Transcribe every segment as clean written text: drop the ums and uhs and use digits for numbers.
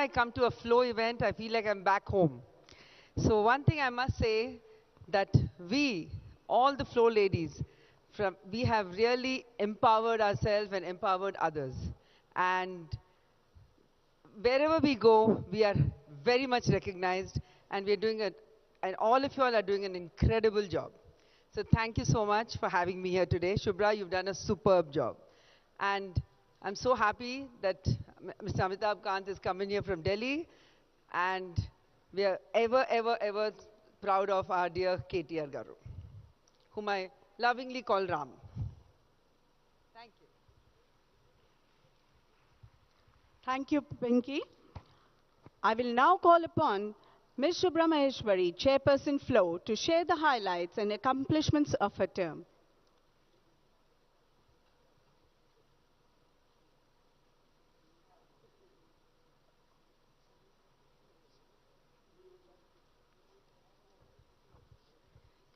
I come to a FLO event, I feel like I'm back home. So one thing I must say, that we, all the FLO ladies, we have really empowered ourselves and empowered others. And wherever we go, we are very much recognized, and we're doing it, and all of you all are doing an incredible job. So thank you so much for having me here today. Shubhra, you've done a superb job. And I'm so happy that Mr. Amitabh Kant is coming here from Delhi, and we are ever proud of our dear KTR Garu, whom I lovingly call Ram. Thank you. Thank you, Pinky. I will now call upon Ms. Shubhra Maheshwari, Chairperson FLO, to share the highlights and accomplishments of her term.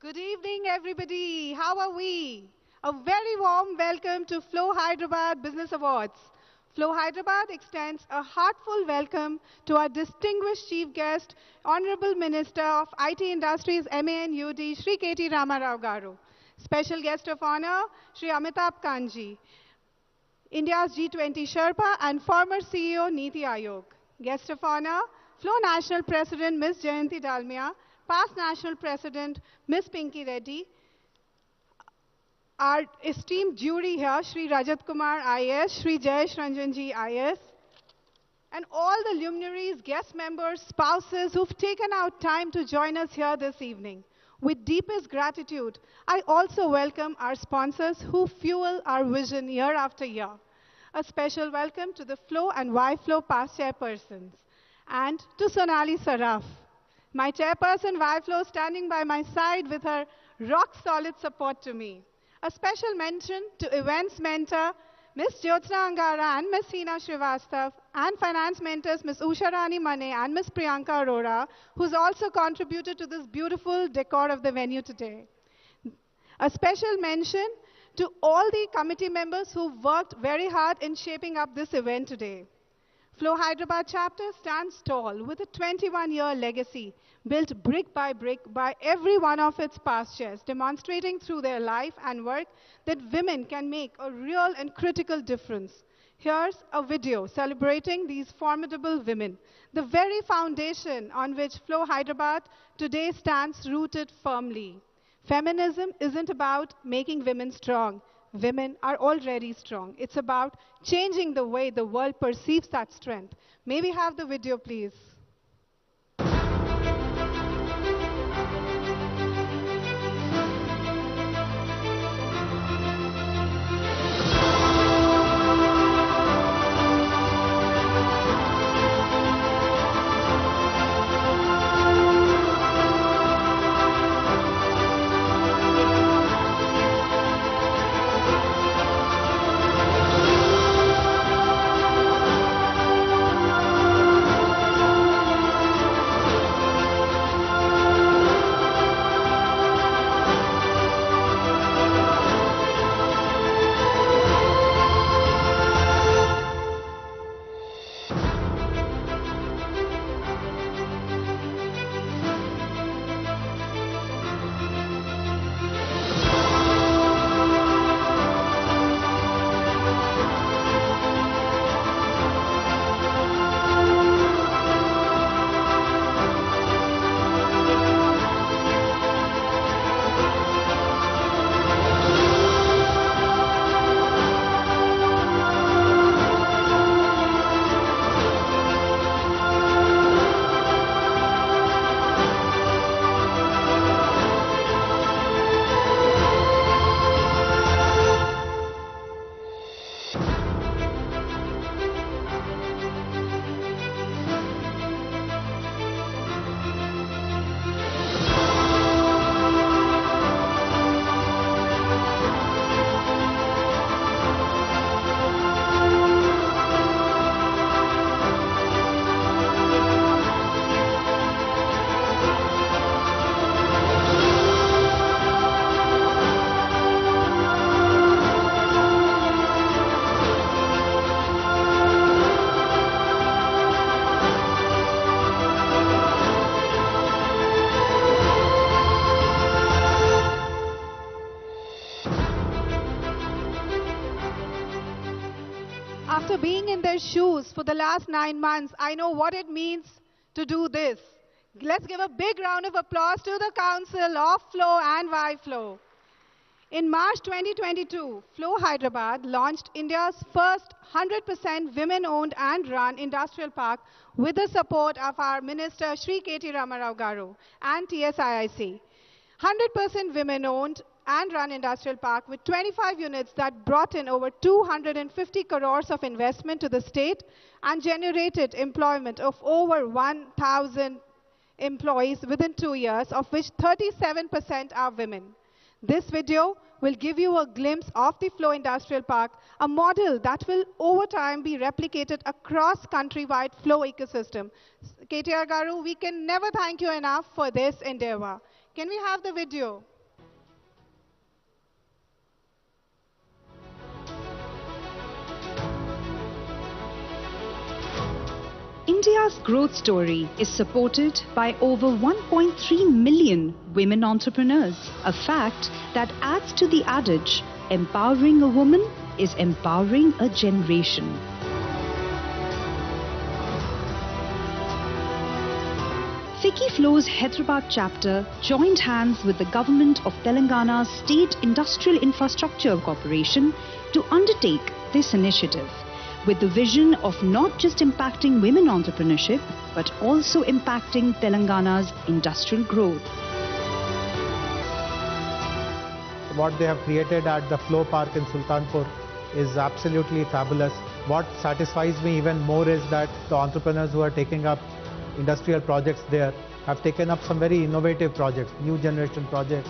Good evening, everybody. How are we? A very warm welcome to FLO Hyderabad Business Awards. FLO Hyderabad extends a heartfelt welcome to our distinguished chief guest, Honorable Minister of IT Industries, MANUD, Shri KT Ramarao Garu. Special guest of honor, Shri Amitabh Kanji, India's G20 Sherpa and former CEO, Niti Aayog. Guest of honor, FLO National President, Ms. Jayanti Dalmia, past National President, Ms. Pinky Reddy, our esteemed jury here, Shri Rajat Kumar IS, Shri Jayesh Ranjanji IS, and all the luminaries, guest members, spouses who've taken out time to join us here this evening. With deepest gratitude, I also welcome our sponsors who fuel our vision year after year. A special welcome to the FLO and YFLO past chairpersons, and to Sonali Saraf, my chairperson, YFLO, standing by my side with her rock-solid support to me. A special mention to events mentor, Ms. Jyotsna Angara and Ms. Hina Srivastav, and finance mentors, Ms. Usha Rani Mane and Ms. Priyanka Arora, who's also contributed to this beautiful decor of the venue today. A special mention to all the committee members who worked very hard in shaping up this event today. FLO Hyderabad chapter stands tall with a 21-year legacy built brick by every one of its past chairs, demonstrating through their life and work that women can make a real and critical difference. Here's a video celebrating these formidable women, the very foundation on which FLO Hyderabad today stands rooted firmly. Feminism isn't about making women strong. Women are already strong. It's about changing the way the world perceives that strength. May we have the video, please? being in their shoes for the last 9 months, I know what it means to do this. Let's give a big round of applause to the Council of FLO and FLO. In March 2022, FLO Hyderabad launched India's first 100% women-owned and run industrial park with the support of our Minister Shri KTR Garu and TSIIC. 100% women-owned and run industrial park with 25 units that brought in over 250 crores of investment to the state and generated employment of over 1,000 employees within 2 years, of which 37% are women. This video will give you a glimpse of the FLO Industrial Park, a model that will over time be replicated across countrywide FLO ecosystem. KTR Garu, we can never thank you enough for this endeavor. Can we have the video? India's growth story is supported by over 1.3 million women entrepreneurs, a fact that adds to the adage, empowering a woman is empowering a generation. FICCI FLO's Hyderabad chapter joined hands with the government of Telangana's State Industrial Infrastructure Corporation to undertake this initiative, with the vision of not just impacting women entrepreneurship, but also impacting Telangana's industrial growth. What they have created at the FLO Park in Sultanpur is absolutely fabulous. What satisfies me even more is that the entrepreneurs who are taking up industrial projects there have taken up some very innovative projects, new generation projects,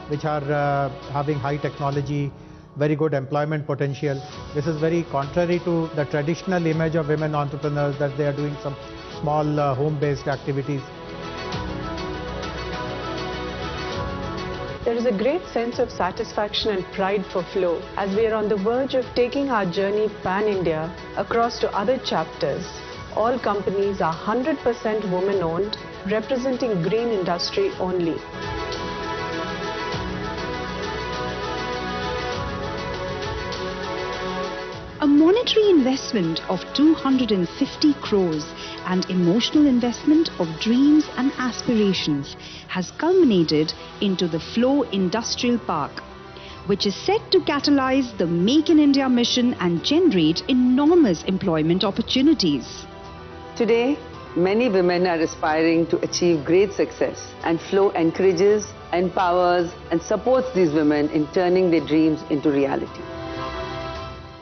which are having high technology, very good employment potential. This is very contrary to the traditional image of women entrepreneurs, that they are doing some small home-based activities. There is a great sense of satisfaction and pride for FLO as we are on the verge of taking our journey pan-India across to other chapters. All companies are 100% women-owned, representing green industry only. A monetary investment of 250 crores and emotional investment of dreams and aspirations has culminated into the FLO Industrial Park, which is set to catalyze the Make in India mission and generate enormous employment opportunities. Today, many women are aspiring to achieve great success, and FLO encourages, empowers and supports these women in turning their dreams into reality.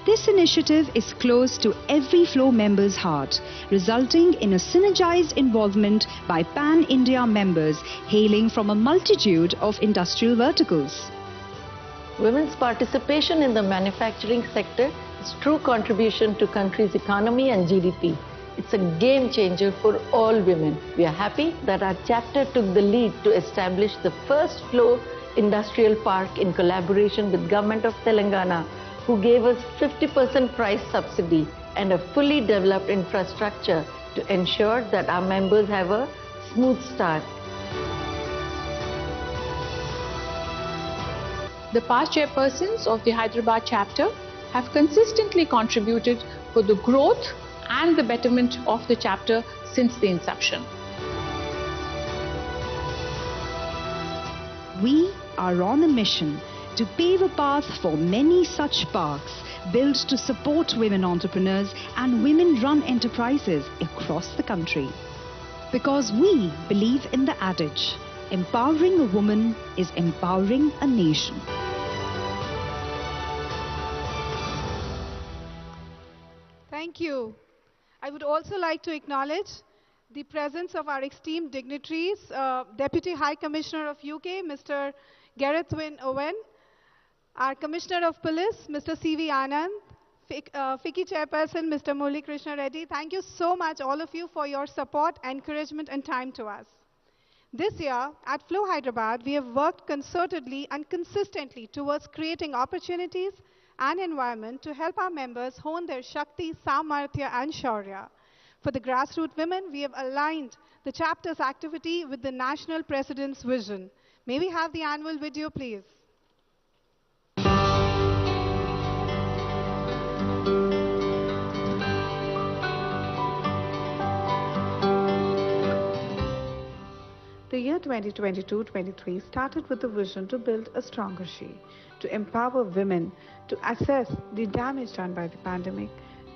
This initiative is close to every FLO member's heart, resulting in a synergized involvement by Pan-India members hailing from a multitude of industrial verticals. Women's participation in the manufacturing sector is true contribution to country's economy and GDP. It's a game changer for all women. We are happy that our chapter took the lead to establish the first FLO Industrial Park in collaboration with Government of Telangana, who gave us 50% price subsidy and a fully developed infrastructure to ensure that our members have a smooth start. The past chairpersons of the Hyderabad chapter have consistently contributed for the growth and the betterment of the chapter since the inception. We are on a mission to pave a path for many such parks built to support women entrepreneurs and women-run enterprises across the country. Because we believe in the adage, empowering a woman is empowering a nation. Thank you. I would also like to acknowledge the presence of our esteemed dignitaries, Deputy High Commissioner of UK, Mr. Gareth Wynne Owen, our Commissioner of Police, Mr. C.V. Anand, FICCI Chairperson, Mr. Murali Krishna Reddy. Thank you so much, all of you, for your support, encouragement and time to us. This year, at FLO Hyderabad, we have worked concertedly and consistently towards creating opportunities and environment to help our members hone their Shakti, Samarthya and Shaurya. For the grassroots women, we have aligned the chapter's activity with the National President's vision. May we have the annual video, please? year 2022-23 started with the vision to build a stronger she, to empower women to assess the damage done by the pandemic,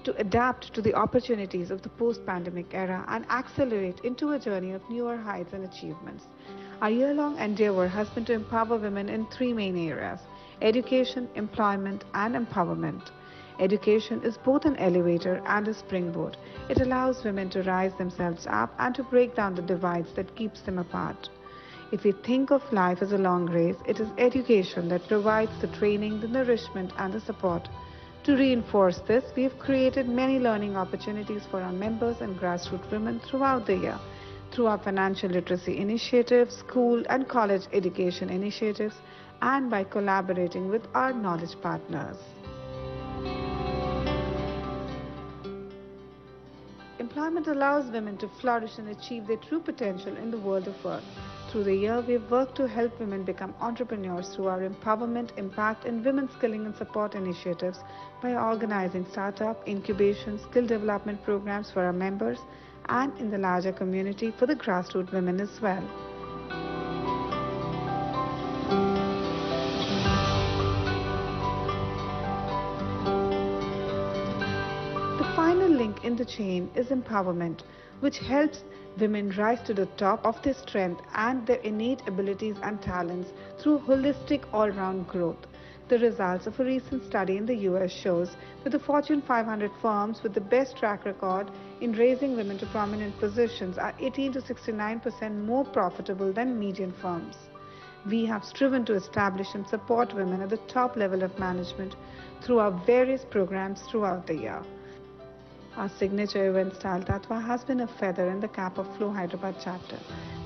to adapt to the opportunities of the post-pandemic era and accelerate into a journey of newer heights and achievements. Our year-long endeavor has been to empower women in three main areas: education, employment, and empowerment. Education is both an elevator and a springboard. It allows women to rise themselves up and to break down the divides that keeps them apart. If we think of life as a long race, it is education that provides the training, the nourishment, and the support. To reinforce this, we have created many learning opportunities for our members and grassroots women throughout the year, through our financial literacy initiatives, school and college education initiatives, and by collaborating with our knowledge partners. Employment allows women to flourish and achieve their true potential in the world of work. Through the year, we have worked to help women become entrepreneurs through our empowerment, impact, and women skilling and support initiatives by organizing startup, incubation, skill development programs for our members and in the larger community for the grassroots women as well. The final link in the chain is empowerment, which helps women rise to the top of their strength and their innate abilities and talents through holistic all-round growth. The results of a recent study in the US shows that the Fortune 500 firms with the best track record in raising women to prominent positions are 18 to 69% more profitable than median firms. We have striven to establish and support women at the top level of management through our various programs throughout the year. Our signature event style Tattva has been a feather in the cap of FLO Hyderabad chapter.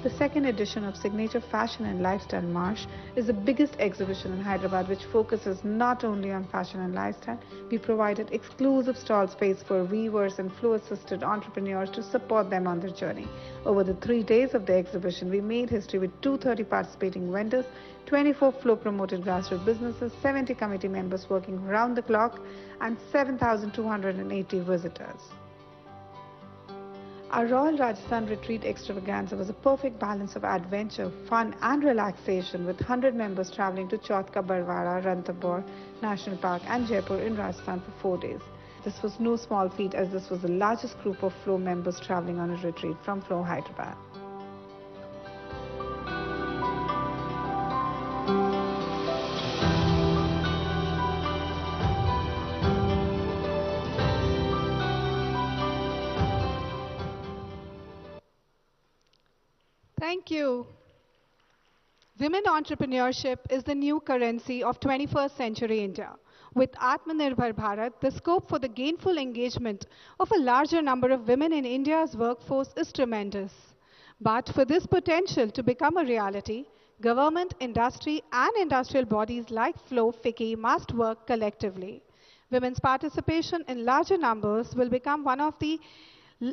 The second edition of Signature Fashion and Lifestyle March is the biggest exhibition in Hyderabad which focuses not only on fashion and lifestyle. We provided exclusive stall space for weavers and FLO-assisted entrepreneurs to support them on their journey. Over the 3 days of the exhibition, we made history with 230 participating vendors, 24 FLO-promoted grassroots businesses, 70 committee members working round the clock, and 7,280 visitors. Our Royal Rajasthan Retreat Extravaganza was a perfect balance of adventure, fun and relaxation with 100 members travelling to Chautka Barwara, Ranthambore National Park and Jaipur in Rajasthan for 4 days. This was no small feat as this was the largest group of FLO members travelling on a retreat from FLO Hyderabad. Thank you. Women entrepreneurship is the new currency of 21st century India. With Atmanirbhar Bharat, the scope for the gainful engagement of a larger number of women in India's workforce is tremendous. But for this potential to become a reality, government, industry and industrial bodies like FLO, FICCI must work collectively. Women's participation in larger numbers will become one of the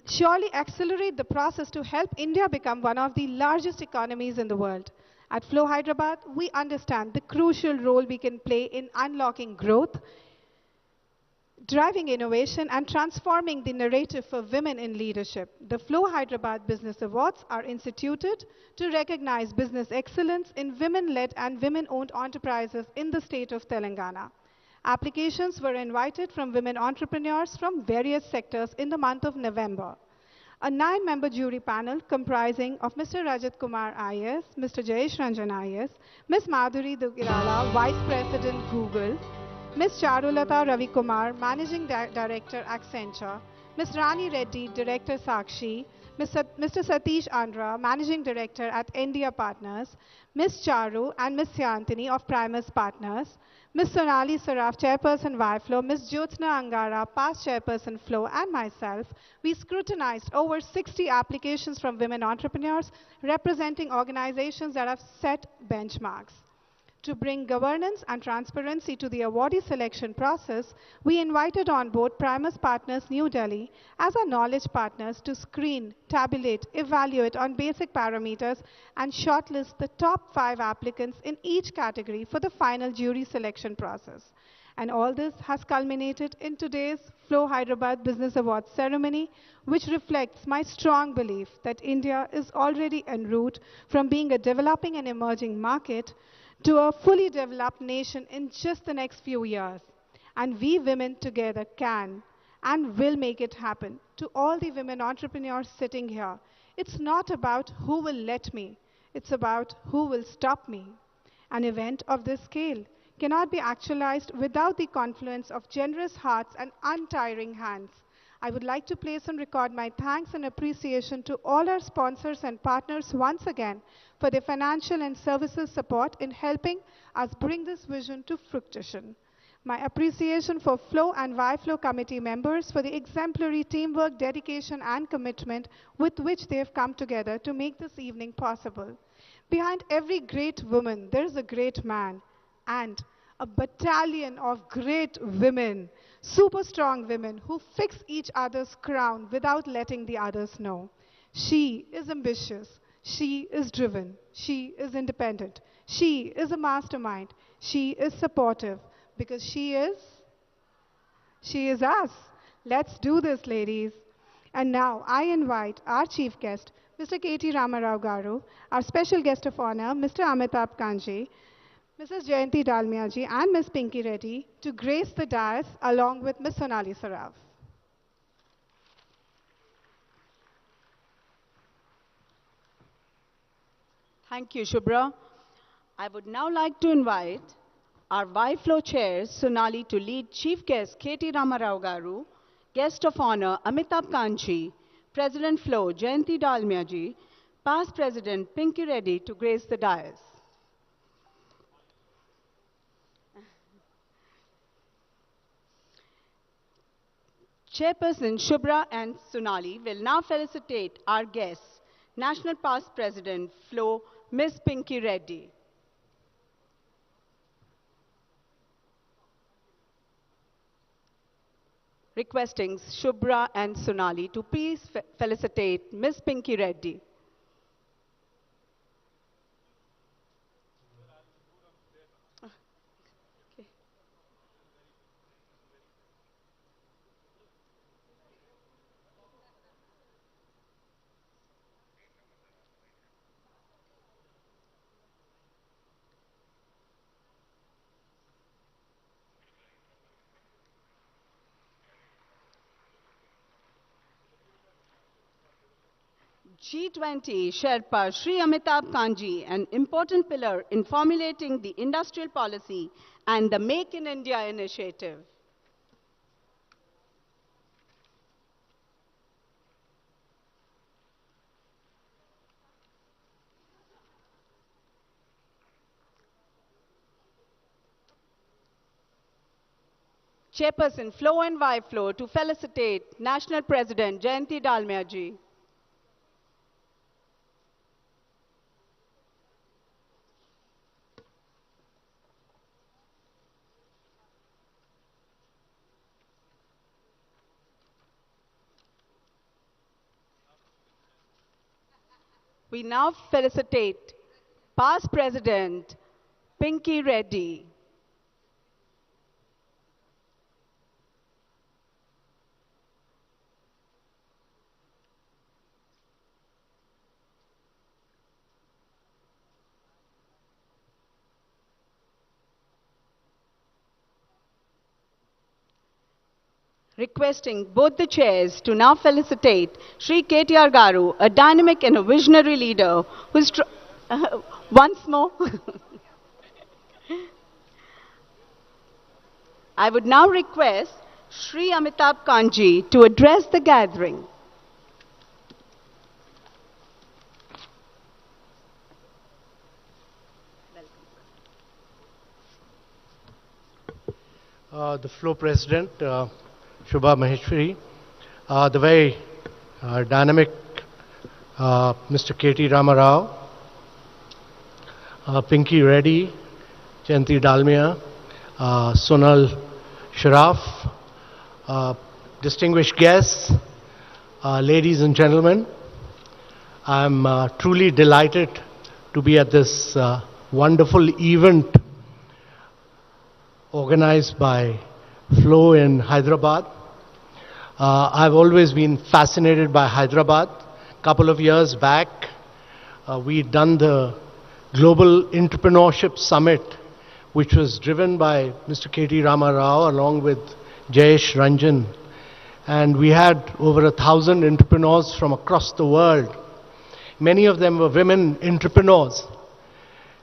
surely accelerate the process to help India become one of the largest economies in the world. At FLO Hyderabad, we understand the crucial role we can play in unlocking growth, driving innovation, and transforming the narrative for women in leadership. The FLO Hyderabad Business Awards are instituted to recognize business excellence in women-led and women-owned enterprises in the state of Telangana. Applications were invited from women entrepreneurs from various sectors in the month of November. A 9-member jury panel comprising of Mr. Rajat Kumar IAS, Mr. Jayesh Ranjan IAS, Ms. Madhuri Dugirala, Vice President Google, Ms. Charulata Ravi Kumar, Managing Director Accenture, Ms. Rani Reddy, Director Sakshi, Mr. Satish Andhra, Managing Director at India Partners, Ms. Charu and Ms. Syantini of Primus Partners, Ms. Sonali Saraf, Chairperson YFLO, Ms. Jyotsna Angara, past Chairperson FLO, and myself, we scrutinized over 60 applications from women entrepreneurs representing organizations that have set benchmarks. To bring governance and transparency to the awardee selection process, we invited on board Primus Partners New Delhi as our knowledge partners to screen, tabulate, evaluate on basic parameters, and shortlist the top 5 applicants in each category for the final jury selection process. And all this has culminated in today's FLO Hyderabad Business Awards ceremony, which reflects my strong belief that India is already en route from being a developing and emerging market to a fully developed nation in just the next few years. And we women together can and will make it happen. To all the women entrepreneurs sitting here, it's not about who will let me, it's about who will stop me. An event of this scale cannot be actualized without the confluence of generous hearts and untiring hands. I would like to place on record my thanks and appreciation to all our sponsors and partners once again for their financial and services support in helping us bring this vision to fruition. My appreciation for FLO and YFLO committee members for the exemplary teamwork, dedication and commitment with which they have come together to make this evening possible. Behind every great woman, there is a great man and a battalion of great women, super strong women who fix each other's crown without letting the others know. She is ambitious. She is driven. She is independent. She is a mastermind. She is supportive because she is us. Let's do this, ladies. And now I invite our chief guest, Mr. KT Ramarao Garu, our special guest of honor, Mr. Amitabh Kanji, Mrs. Jayanti Dalmia ji and Ms. Pinky Reddy to grace the dais along with Ms. Sonali Saraf. Thank you, Shubhra. I would now like to invite our YFLO chairs, Sonali, to lead Chief Guest KT Ramarao Garu, Guest of Honor Amitabh Kanji, President FLO Jayanti Dalmia ji, Past President Pinky Reddy to grace the dais. Chairperson Shubhra and Sonali will now felicitate our guests, National Past President FLO, Ms. Pinky Reddy. Requesting Shubhra and Sonali to please felicitate Ms. Pinky Reddy. G20 Sherpa Shri Amitabh Kanji, an important pillar in formulating the industrial policy and the Make in India initiative. Chairperson FLO and YFLO to felicitate National President Jayanti Dalmia ji. We now felicitate Past President Pinky Reddy. Requesting both the chairs to now felicitate Shri KTR Garu, a dynamic and a visionary leader who is once more. I would now request Shri Amitabh Kanji to address the gathering. The FLO President, Shubha Maheshwari, the very dynamic Mr. KT Ramarao, Pinky Reddy, Jayanti Dalmia, Sonal Sharaf, distinguished guests, ladies and gentlemen, I'm truly delighted to be at this wonderful event organized by FLO in Hyderabad. I've always been fascinated by Hyderabad. A couple of years back, we'd done the Global Entrepreneurship Summit, which was driven by Mr. K.T. Rama Rao along with Jayesh Ranjan. And we had over 1,000 entrepreneurs from across the world. Many of them were women entrepreneurs.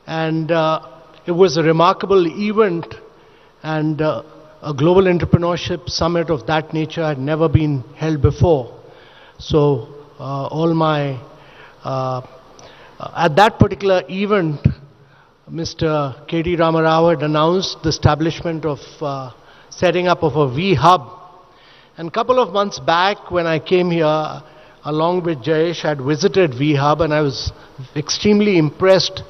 And it was a remarkable event, and a global entrepreneurship summit of that nature had never been held before. So at that particular event, Mr. K.T. Rama Rao had announced the establishment of setting up of a V-Hub. And a couple of months back when I came here, along with Jayesh, I had visited V-Hub, and I was extremely impressed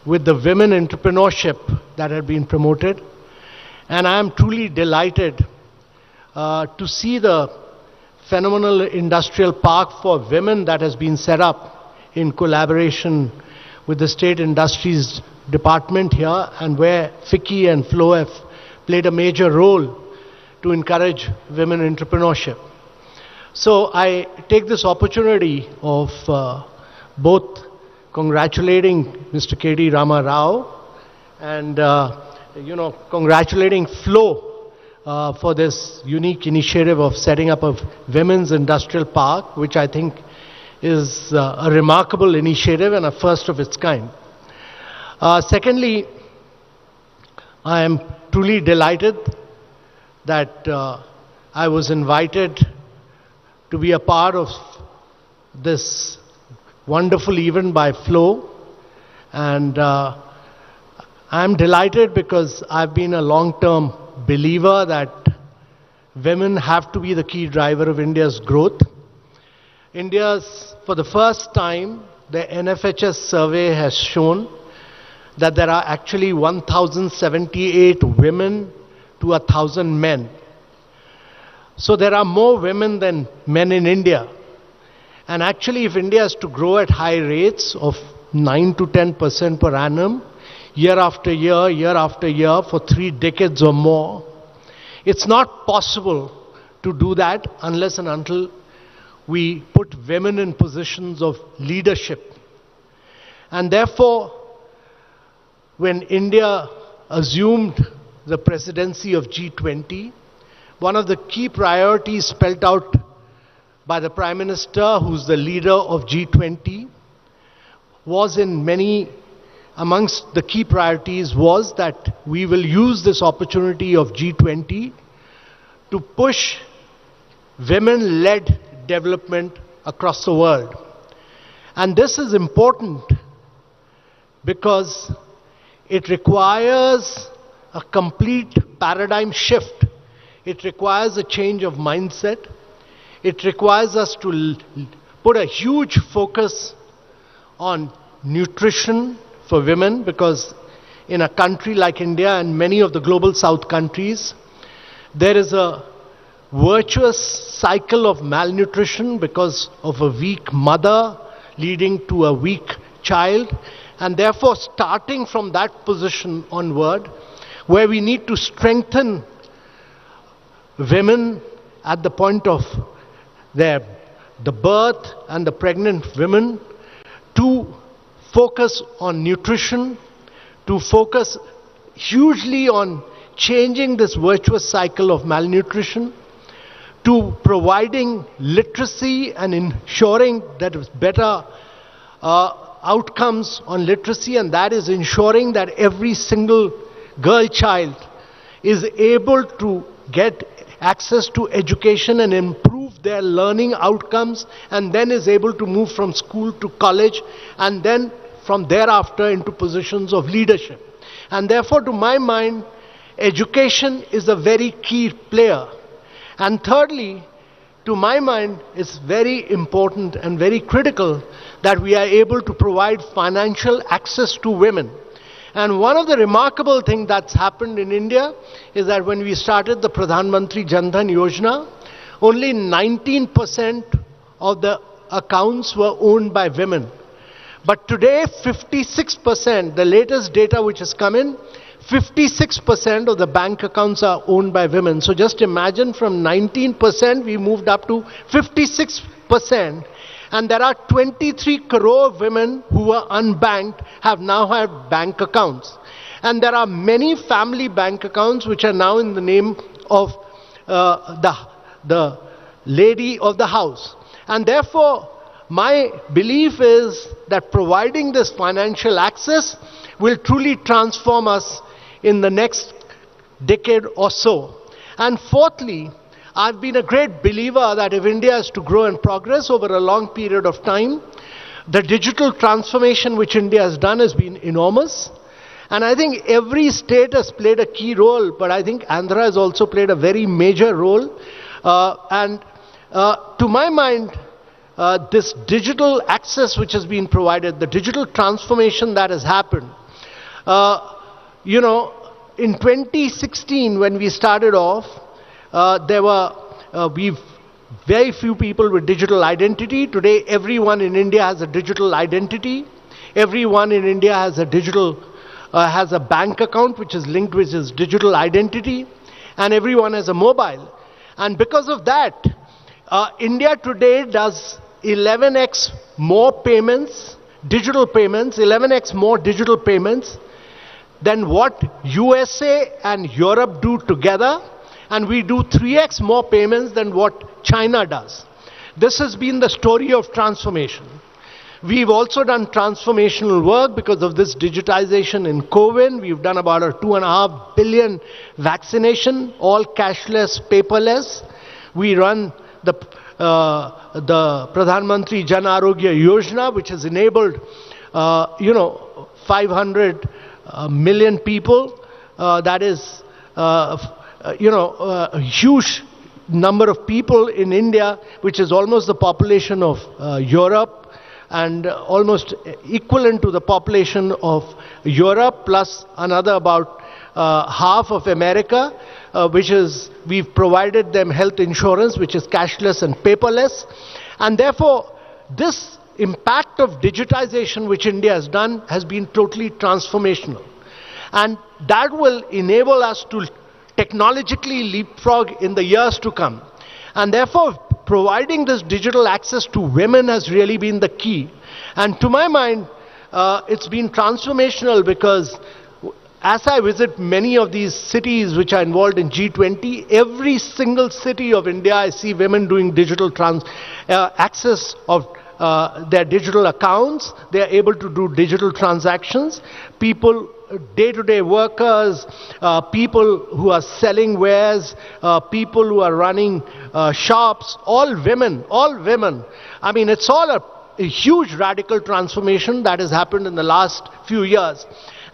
with the women entrepreneurship that had been promoted. And I am truly delighted to see the phenomenal industrial park for women that has been set up in collaboration with the State Industries Department here, and where FICCI and FLO have played a major role to encourage women entrepreneurship. So I take this opportunity of both congratulating Mr. K.T. Rama Rao and congratulating FLO for this unique initiative of setting up a women's industrial park, which I think is a remarkable initiative and a first of its kind. Secondly, I am truly delighted that I was invited to be a part of this wonderful event by FLO, and I'm delighted because I've been a long-term believer that women have to be the key driver of India's growth. For the first time, the NFHS survey has shown that there are actually 1,078 women to 1,000 men. So there are more women than men in India. And actually, if India is to grow at high rates of 9 to 10% per annum, year after year, for 3 decades or more, it's not possible to do that unless and until we put women in positions of leadership. And therefore, when India assumed the presidency of G20, one of the key priorities spelled out by the Prime Minister, who's the leader of G20, was amongst the key priorities was that we will use this opportunity of G20 to push women-led development across the world. And this is important because it requires a complete paradigm shift. It requires a change of mindset. It requires us to put a huge focus on nutrition for women, because in a country like India and many of the global south countries, there is a virtuous cycle of malnutrition because of a weak mother leading to a weak child. And therefore, starting from that position onward, where we need to strengthen women at the point of the birth and the pregnant women, to focus on nutrition, to focus hugely on changing this virtuous cycle of malnutrition, to providing literacy and ensuring that better outcomes on literacy, and that is ensuring that every single girl child is able to get access to education and improve their learning outcomes, and then is able to move from school to college, and then from thereafter into positions of leadership. And therefore, to my mind, education is a very key player. And thirdly, to my mind, it's very important and very critical that we are able to provide financial access to women. And one of the remarkable things that's happened in India is that when we started the Pradhan Mantri Jan Dhan Yojana, only 19% of the accounts were owned by women. But today, 56%, the latest data which has come in, 56% of the bank accounts are owned by women. So just imagine, from 19% we moved up to 56%. And there are 23 crore women who are unbanked, have now had bank accounts. And there are many family bank accounts which are now in the name of the lady of the house. And therefore, my belief is that providing this financial access will truly transform us in the next decade or so. And fourthly, I've been a great believer that if India is to grow and progress over a long period of time, the digital transformation which India has done has been enormous. And I think every state has played a key role, but I think Andhra has also played a very major role. To my mind, this digital access which has been provided, the digital transformation that has happened, in 2016 when we started off, there were very few people with digital identity. Today, everyone in India has a digital identity. Everyone in India has a bank account which is linked with his digital identity, and everyone has a mobile. And because of that, India today does 11x more payments, digital payments, 11x more digital payments than what USA and Europe do together, and we do 3x more payments than what China does. This has been the story of transformation. We've also done transformational work because of this digitization in COVID. We've done about a 2.5 billion vaccination, all cashless, paperless. We run the Pradhan Mantri Jan Arogya Yojana, which has enabled 500 million people. That is a huge number of people in India, which is almost the population of Europe, and almost equivalent to the population of Europe, plus another about half of America, we've provided them health insurance, which is cashless and paperless. And therefore, this impact of digitization which India has done has been totally transformational. And that will enable us to technologically leapfrog in the years to come. And therefore, providing this digital access to women has really been the key. And to my mind, it's been transformational because as I visit many of these cities which are involved in G20, every single city of India, I see women doing digital access of their digital accounts. They are able to do digital transactions. People, day-to-day workers, people who are selling wares, people who are running shops, all women. I mean, it's all a huge radical transformation that has happened in the last few years.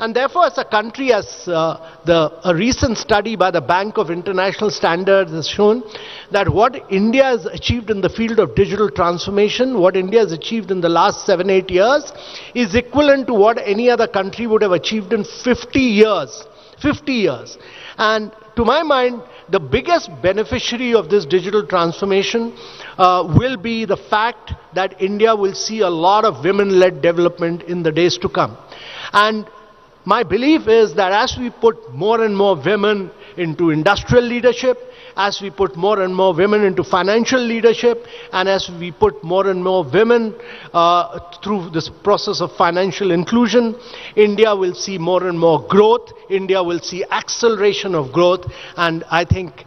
And therefore, as a country, as a recent study by the Bank of International Standards has shown, that what India has achieved in the field of digital transformation, what India has achieved in the last 7-8 years, is equivalent to what any other country would have achieved in 50 years. 50 years. And to my mind, the biggest beneficiary of this digital transformation will be the fact that India will see a lot of women-led development in the days to come. And my belief is that as we put more and more women into industrial leadership, as we put more and more women into financial leadership, and as we put more and more women through this process of financial inclusion, India will see more and more growth. India will see acceleration of growth. And I think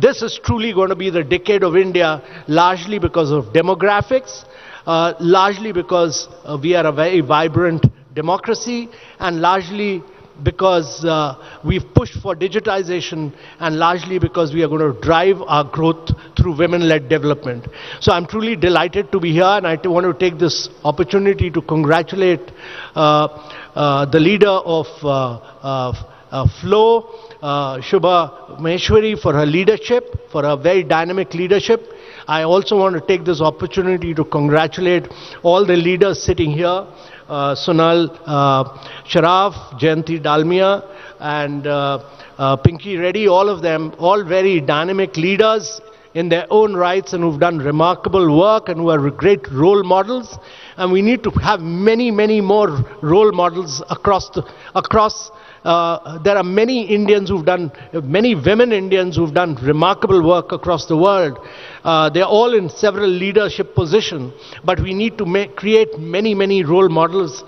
this is truly going to be the decade of India, largely because of demographics, largely because we are a very vibrant democracy, and largely because we've pushed for digitization, and largely because we are going to drive our growth through women-led development. So I'm truly delighted to be here, and I want to take this opportunity to congratulate the leader of FLO, Shubha Maheshwari, for her leadership, for her very dynamic leadership. I also want to take this opportunity to congratulate all the leaders sitting here, Sonal Sharaf, Jayanti Dalmia, and Pinky Reddy, all of them, all very dynamic leaders in their own rights and who've done remarkable work and who are great role models. And we need to have many, many more role models across there are many Indians who've done, many women Indians who've done remarkable work across the world. They're all in several leadership positions, but we need to create many, many role models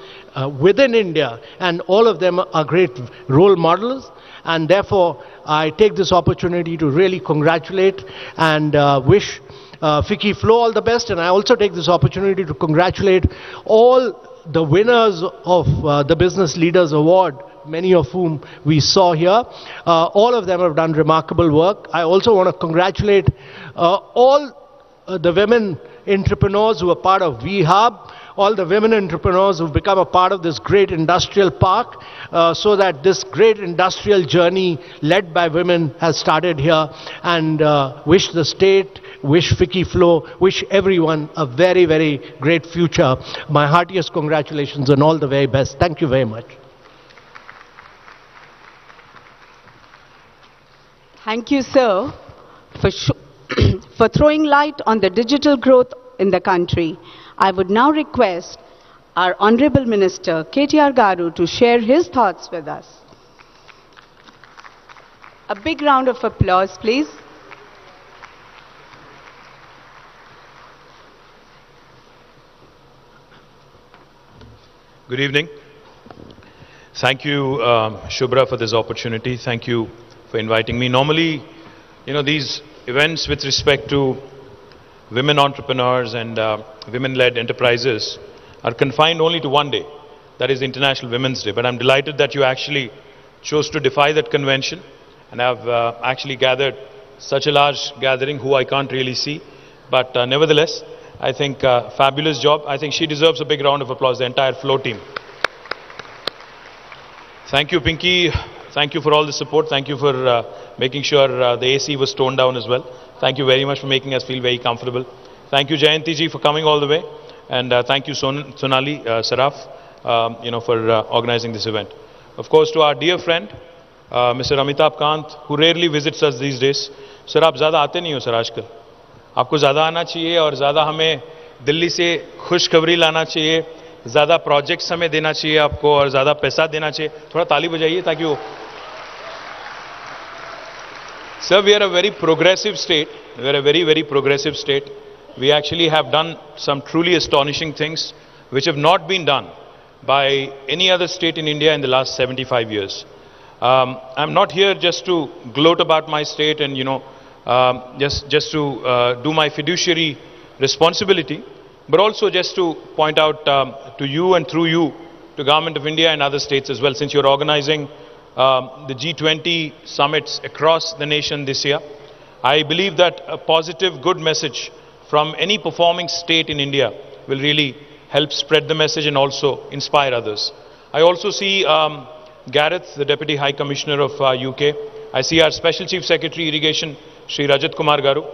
within India, and all of them are great role models. And therefore, I take this opportunity to really congratulate and wish FLO all the best. And I also take this opportunity to congratulate all the winners of the Business Leaders Award, many of whom we saw here. All of them have done remarkable work. I also want to congratulate all the women entrepreneurs who are part of VHub, all the women entrepreneurs who've become a part of this great industrial park, so that this great industrial journey led by women has started here. And wish the state, wish FLO, wish everyone a very, very great future. My heartiest congratulations and all the very best. Thank you very much. Thank you, sir, for throwing light on the digital growth in the country. I would now request our Honorable Minister, KTR Garu, to share his thoughts with us. A big round of applause, please. Good evening. Thank you, Shubhra, for this opportunity. Thank you for inviting me. Normally, these events with respect to women entrepreneurs and women-led enterprises are confined only to one day, that is International Women's Day. But I'm delighted that you actually chose to defy that convention and have actually gathered such a large gathering who I can't really see. But nevertheless, I think fabulous job. I think she deserves a big round of applause, the entire FLO team. Thank you, Pinky. Thank you for all the support. Thank you for making sure the AC was toned down as well. Thank you very much for making us feel very comfortable. Thank you, Jayanti ji, for coming all the way. And thank you, Sonali Saraf, for organizing this event. Of course, to our dear friend, Mr. Amitabh Kant, who rarely visits us these days. Sir, आप ज़्यादा आते नहीं हो sir आजकल. आपको ज़्यादा आना चाहिए और ज़्यादा हमें दिल्ली से खुशखबरी लाना चाहिए. ज़्यादा प्रोजेक्ट्स हमें देना चाहिए आपको और ज़्यादा पैसा देना चाहिए. थोड़ा ताली बजाइए ताकि वो. Sir, we are a very progressive state. We are a very, very progressive state. We actually have done some truly astonishing things which have not been done by any other state in India in the last 75 years. I'm not here just to gloat about my state and, just to do my fiduciary responsibility, but also just to point out to you and through you to Government of India and other states as well, since you're organizing the G20 summits across the nation this year. I believe that a positive, good message from any performing state in India will really help spread the message and also inspire others. I also see Gareth, the Deputy High Commissioner of UK. I see our Special Chief Secretary Irrigation, Shri Rajatkumar Garu.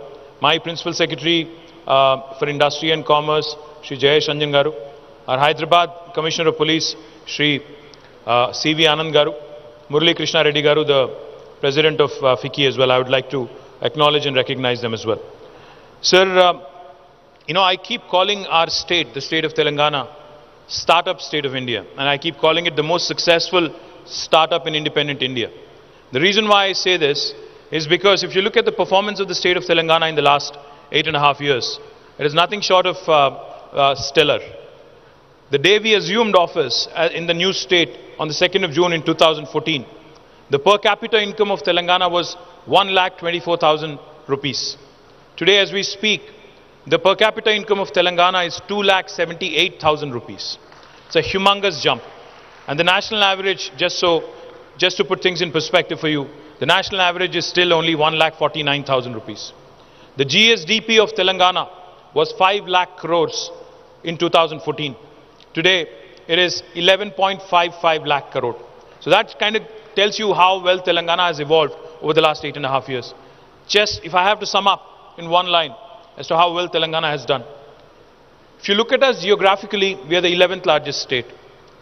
My Principal Secretary for Industry and Commerce, Shri Jayesh Ranjan Garu. Our Hyderabad Commissioner of Police, Shri C.V. Anand Garu. Murali Krishna Reddy Garu, the President of FICCI as well. I would like to acknowledge and recognize them as well. Sir, I keep calling our state, the state of Telangana, startup state of India. And I keep calling it the most successful startup in independent India. The reason why I say this is because if you look at the performance of the state of Telangana in the last 8.5 years, it is nothing short of stellar. The day we assumed office in the new state on the 2nd of June in 2014, the per capita income of Telangana was 1,24,000 rupees. Today as we speak, the per capita income of Telangana is 2,78,000 rupees. It's a humongous jump. And the national average, just to put things in perspective for you, the national average is still only 1,49,000 rupees. The GSDP of Telangana was 5 lakh crores in 2014. Today, it is 11.55 lakh crore. So that kind of tells you how well Telangana has evolved over the last 8.5 years. Just if I have to sum up in one line as to how well Telangana has done. If you look at us geographically, we are the 11th largest state.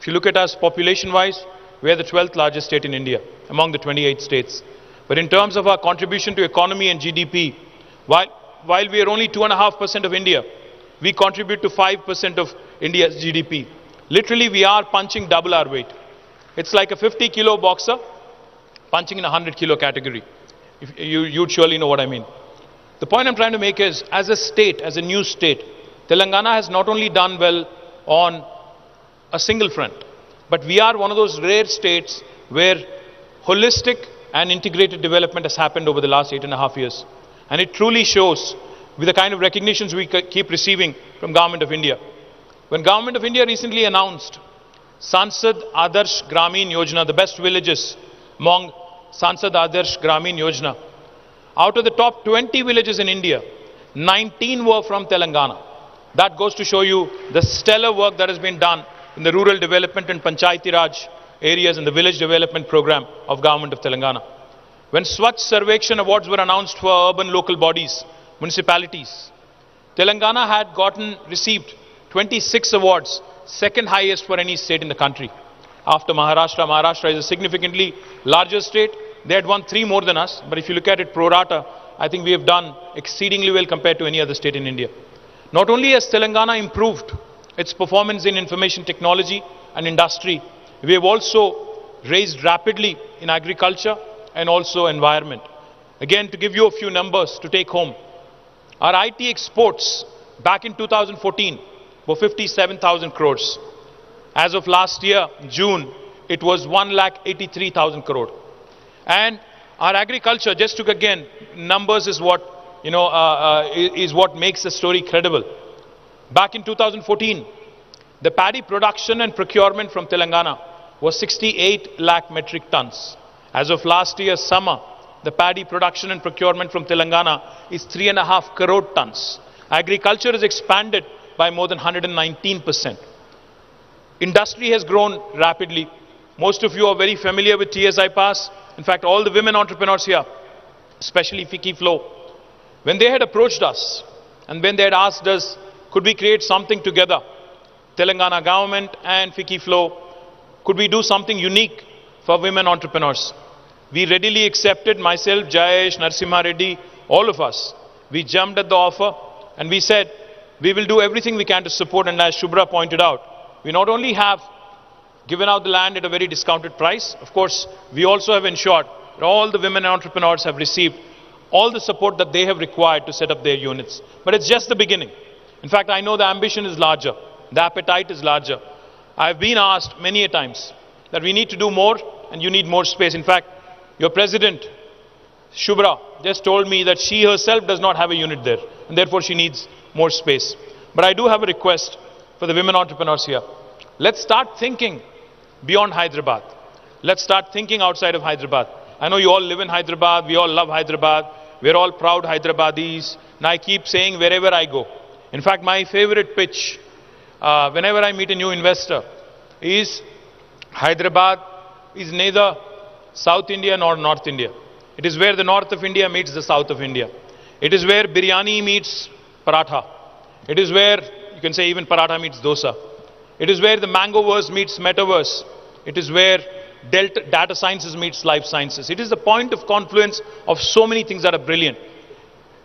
If you look at us population-wise, we are the 12th largest state in India among the 28 states. But in terms of our contribution to economy and GDP, while while we are only 2.5% of India, we contribute to 5% of India's GDP. Literally, we are punching double our weight. It's like a 50-kilo boxer punching in a 100-kilo category. You'd surely know what I mean. The point I'm trying to make is, as a state, as a new state, Telangana has not only done well on a single front, but we are one of those rare states where holistic and integrated development has happened over the last 8.5 years. And it truly shows with the kind of recognitions we keep receiving from Government of India. When Government of India recently announced Sansad Adarsh Gramin Yojana, the best villages among Sansad Adarsh Gramin Yojana, out of the top 20 villages in India, 19 were from Telangana. That goes to show you the stellar work that has been done in the rural development and Panchayati Raj areas and the village development program of Government of Telangana. When Swachh Sarvekshan awards were announced for urban local bodies, municipalities, Telangana had received 26 awards, second highest for any state in the country. After Maharashtra, Maharashtra is a significantly larger state. They had won 3 more than us, but if you look at it pro rata, I think we have done exceedingly well compared to any other state in India. Not only has Telangana improved its performance in information technology and industry, we have also raised rapidly in agriculture and also environment. Again, to give you a few numbers to take home, our IT exports back in 2014 were 57,000 crores. As of last year, June, it was 1,83,000 crore. And our agriculture, just to again, numbers is what, is what makes the story credible. Back in 2014, the paddy production and procurement from Telangana was 68 lakh metric tons. As of last year's summer, the paddy production and procurement from Telangana is 3.5 crore tons. Agriculture has expanded by more than 119%. Industry has grown rapidly. Most of you are very familiar with TSI Pass. In fact, all the women entrepreneurs here, especially FLO, when they had approached us and when they had asked us, could we create something together, Telangana government and FLO, could we do something unique for women entrepreneurs? We readily accepted, myself, Jayesh, Narasimha Reddy, all of us. We jumped at the offer and we said, we will do everything we can to support. And as Shubhra pointed out, we not only have given out the land at a very discounted price, of course, we also have ensured that all the women entrepreneurs have received all the support that they have required to set up their units. But it's just the beginning. In fact, I know the ambition is larger. The appetite is larger. I've been asked many a times that we need to do more and you need more space. In fact, your president, Shubhra, just told me that she herself does not have a unit there and therefore she needs more space. But I do have a request for the women entrepreneurs here. Let's start thinking beyond Hyderabad. Let's start thinking outside of Hyderabad. I know you all live in Hyderabad, we all love Hyderabad, we're all proud Hyderabadis, and I keep saying wherever I go. In fact, my favorite pitch, whenever I meet a new investor, is Hyderabad is neither South India nor North India. It is where the north of India meets the south of India. It is where biryani meets paratha. It is where, you can say even paratha meets dosa. It is where the mangoverse meets metaverse. It is where data sciences meets life sciences. It is the point of confluence of so many things that are brilliant.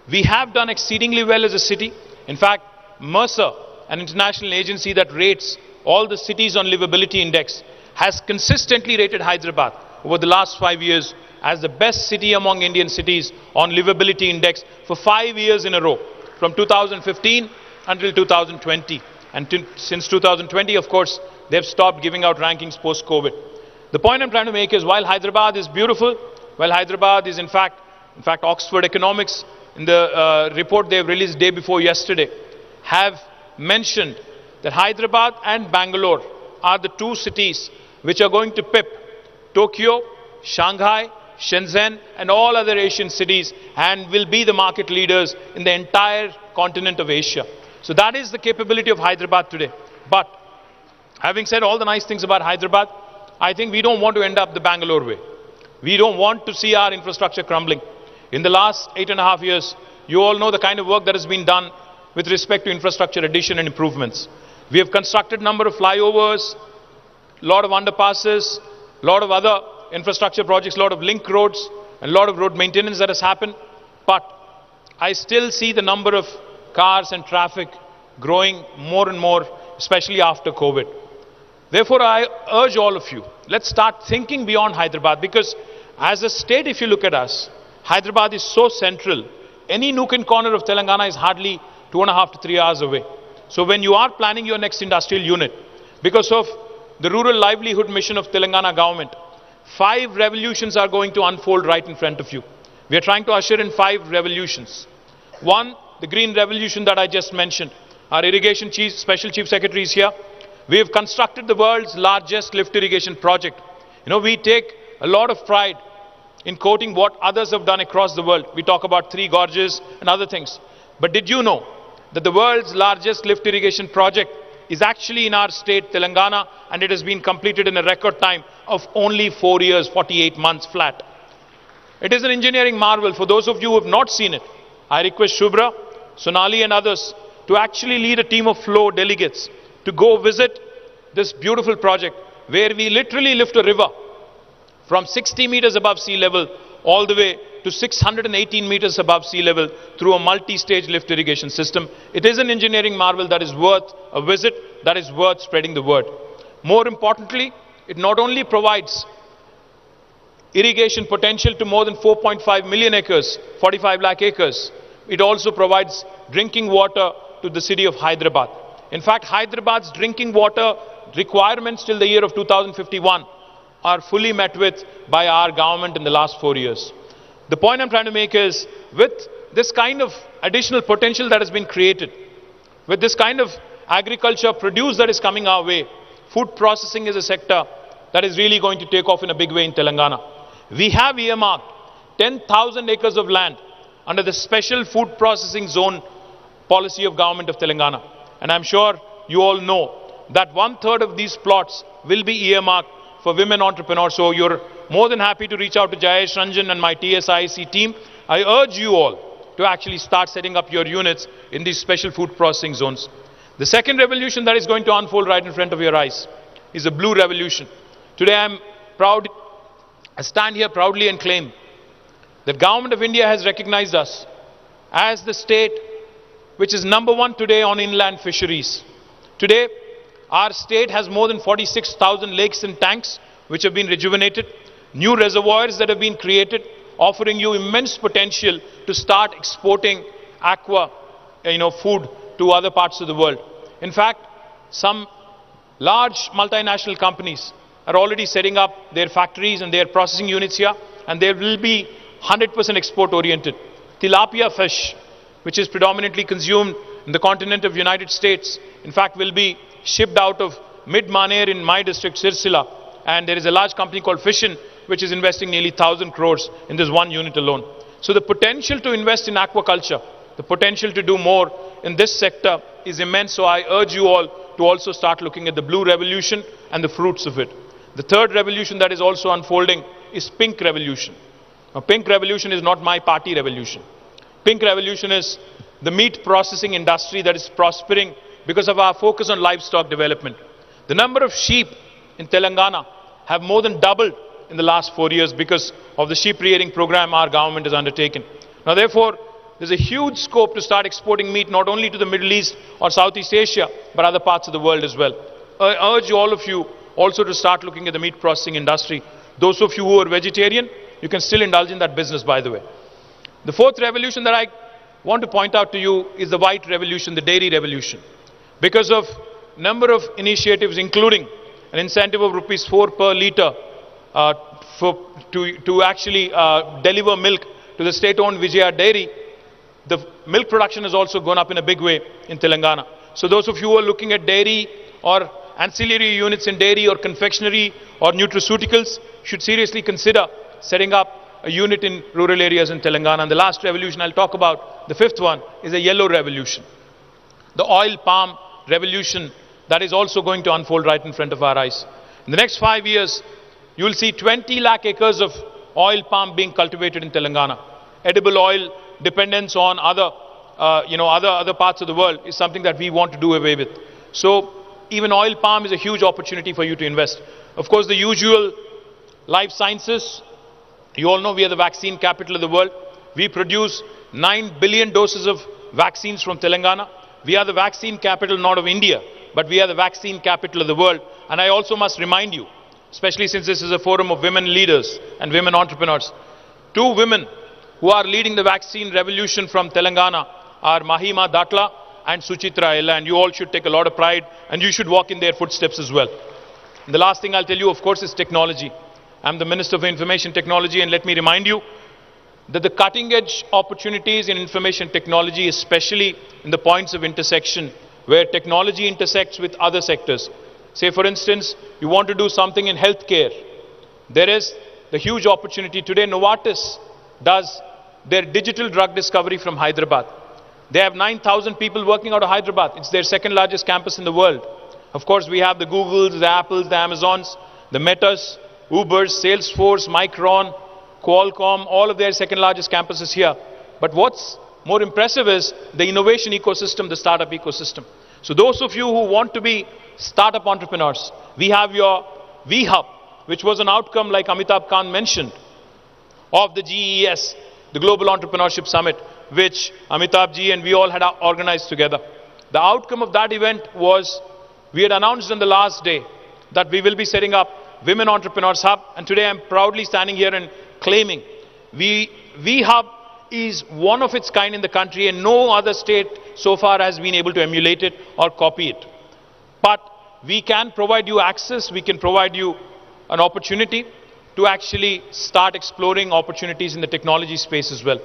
We have done exceedingly well as a city. In fact, Mercer, an international agency that rates all the cities on livability index, has consistently rated Hyderabad over the last 5 years as the best city among Indian cities on livability index for 5 years in a row, from 2015 until 2020. And since 2020, of course, they've stopped giving out rankings post-COVID. The point I'm trying to make is, while Hyderabad is beautiful, while Hyderabad is in fact Oxford Economics, in the report they've released day before yesterday, have mentioned that Hyderabad and Bangalore are the 2 cities which are going to pip Tokyo, Shanghai, Shenzhen and all other Asian cities and will be the market leaders in the entire continent of Asia. So that is the capability of Hyderabad today. But having said all the nice things about Hyderabad, I think we don't want to end up the Bangalore way. We don't want to see our infrastructure crumbling. In the last 8.5 years, you all know the kind of work that has been done with respect to infrastructure addition and improvements. We have constructed a number of flyovers, a lot of underpasses, a lot of other infrastructure projects, a lot of link roads, and a lot of road maintenance that has happened. But I still see the number of cars and traffic growing more and more, especially after COVID. Therefore, I urge all of you, let's start thinking beyond Hyderabad, because as a state, if you look at us, Hyderabad is so central. Any nook and corner of Telangana is hardly 2.5 to 3 hours away. So when you are planning your next industrial unit, because of the rural livelihood mission of Telangana government, 5 revolutions are going to unfold right in front of you. We are trying to usher in 5 revolutions. One, the green revolution that I just mentioned. Our irrigation chief, special chief secretary is here. We have constructed the world's largest lift irrigation project. You know, we take a lot of pride in quoting what others have done across the world. We talk about 3 gorges and other things. But did you know that the world's largest lift irrigation project is actually in our state, Telangana, and it has been completed in a record time of only 4 years, 48 months flat. It is an engineering marvel. For those of you who have not seen it, I request Shubhra, Sonali and others to actually lead a team of FLO delegates to go visit this beautiful project where we literally lift a river from 60 meters above sea level all the way to 618 meters above sea level through a multi-stage lift irrigation system. It is an engineering marvel that is worth a visit, that is worth spreading the word. More importantly, it not only provides irrigation potential to more than 4.5 million acres, 45 lakh acres, it also provides drinking water to the city of Hyderabad. In fact, Hyderabad's drinking water requirements till the year of 2051 are fully met with by our government in the last 4 years. The point I'm trying to make is, with this kind of additional potential that has been created, with this kind of agriculture produce that is coming our way, food processing is a sector that is really going to take off in a big way in Telangana. We have earmarked 10,000 acres of land under the special food processing zone policy of government of Telangana. And I'm sure you all know that 1/3 of these plots will be earmarked for women entrepreneurs. So you're more than happy to reach out to Jayesh Ranjan and my TSIC team. I urge you all to actually start setting up your units in these special food processing zones. The second revolution that is going to unfold right in front of your eyes is a blue revolution. Today I'm proud, I stand here proudly and claim that Government of India has recognized us as the state which is #1 today on inland fisheries. Today, our state has more than 46,000 lakes and tanks which have been rejuvenated, new reservoirs that have been created, offering you immense potential to start exporting aqua, food to other parts of the world. In fact, some large multinational companies are already setting up their factories and their processing units here, and they will be 100% export oriented. Tilapia fish, which is predominantly consumed in the continent of United States, in fact will be shipped out of Mid-Maner in my district, Sirsila, and there is a large company called Fishin which is investing nearly 1,000 crores in this one unit alone. So the potential to invest in aquaculture, the potential to do more in this sector is immense. So I urge you all to also start looking at the blue revolution and the fruits of it. The third revolution that is also unfolding is pink revolution. Now, pink revolution is not my party revolution. Pink revolution is the meat processing industry that is prospering because of our focus on livestock development. The number of sheep in Telangana have more than doubled in the last 4 years because of the sheep rearing program our government has undertaken. Now therefore, there's a huge scope to start exporting meat not only to the Middle East or Southeast Asia, but other parts of the world as well. I urge all of you also to start looking at the meat processing industry. Those of you who are vegetarian, you can still indulge in that business, by the way. The fourth revolution that I want to point out to you is the white revolution, the dairy revolution. Because of number of initiatives, including an incentive of ₹4 per litre to actually deliver milk to the state-owned Vijaya dairy, the milk production has also gone up in a big way in Telangana. So those of you who are looking at dairy or ancillary units in dairy or confectionery or nutraceuticals should seriously consider setting up a unit in rural areas in Telangana. And the last revolution I'll talk about, the fifth one, is a yellow revolution. The oil palm revolution that is also going to unfold right in front of our eyes. In the next 5 years, you will see 20 lakh acres of oil palm being cultivated in Telangana. Edible oil dependence on other parts of the world is something that we want to do away with. So even oil palm is a huge opportunity for you to invest. Of course, the usual life sciences. You all know we are the vaccine capital of the world. We produce 9 billion doses of vaccines from Telangana. We are the vaccine capital not of India, but we are the vaccine capital of the world. And I also must remind you, especially since this is a forum of women leaders and women entrepreneurs, 2 women who are leading the vaccine revolution from Telangana are Mahima Datla and Suchitra Ella, and you all should take a lot of pride and you should walk in their footsteps as well. And the last thing I'll tell you, of course, is technology. I'm the Minister for Information Technology, and let me remind you that the cutting edge opportunities in information technology, especially in the points of intersection where technology intersects with other sectors. Say for instance, you want to do something in healthcare. There is the huge opportunity today. Novartis does their digital drug discovery from Hyderabad. They have 9,000 people working out of Hyderabad. It's their second largest campus in the world. Of course, we have the Googles, the Apples, the Amazons, the Metas, Ubers, Salesforce, Micron, Qualcomm, all of their second largest campuses here. But what's more impressive is the innovation ecosystem, the startup ecosystem. So those of you who want to be startup entrepreneurs, we have your V-Hub, which was an outcome, like Amitabh Khan mentioned, of the GES, the Global Entrepreneurship Summit, which Amitabh ji and we all had organized together. The outcome of that event was, we had announced on the last day that we will be setting up Women Entrepreneurs Hub, and today I'm proudly standing here and claiming V-Hub is one of its kind in the country, and no other state so far has been able to emulate it or copy it. But we can provide you access, we can provide you an opportunity to actually start exploring opportunities in the technology space as well.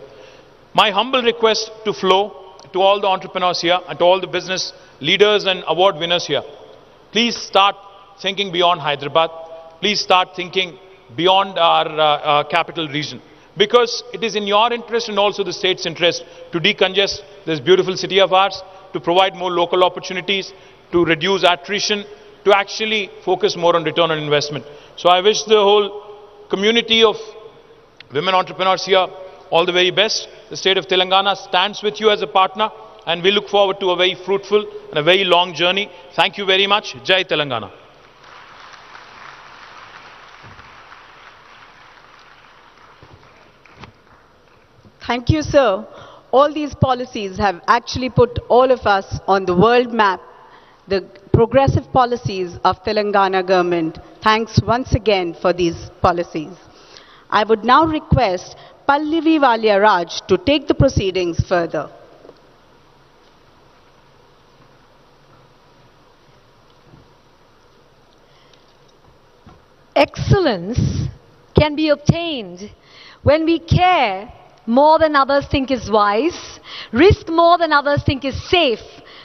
My humble request to FLO, to all the entrepreneurs here, and to all the business leaders and award winners here, please start thinking beyond Hyderabad. Please start thinking beyond our capital region. Because it is in your interest and also the state's interest to decongest this beautiful city of ours, to provide more local opportunities, to reduce attrition, to actually focus more on return on investment. So I wish the whole community of women entrepreneurs here all the very best. The state of Telangana stands with you as a partner, and we look forward to a very fruitful and a very long journey. Thank you very much. Jai Telangana. Thank you, sir. All these policies have actually put all of us on the world map, the progressive policies of Telangana government. Thanks once again for these policies. I would now request Pallavi Valia Raj to take the proceedings further. Excellence can be obtained when we care more than others think is wise, risk more than others think is safe,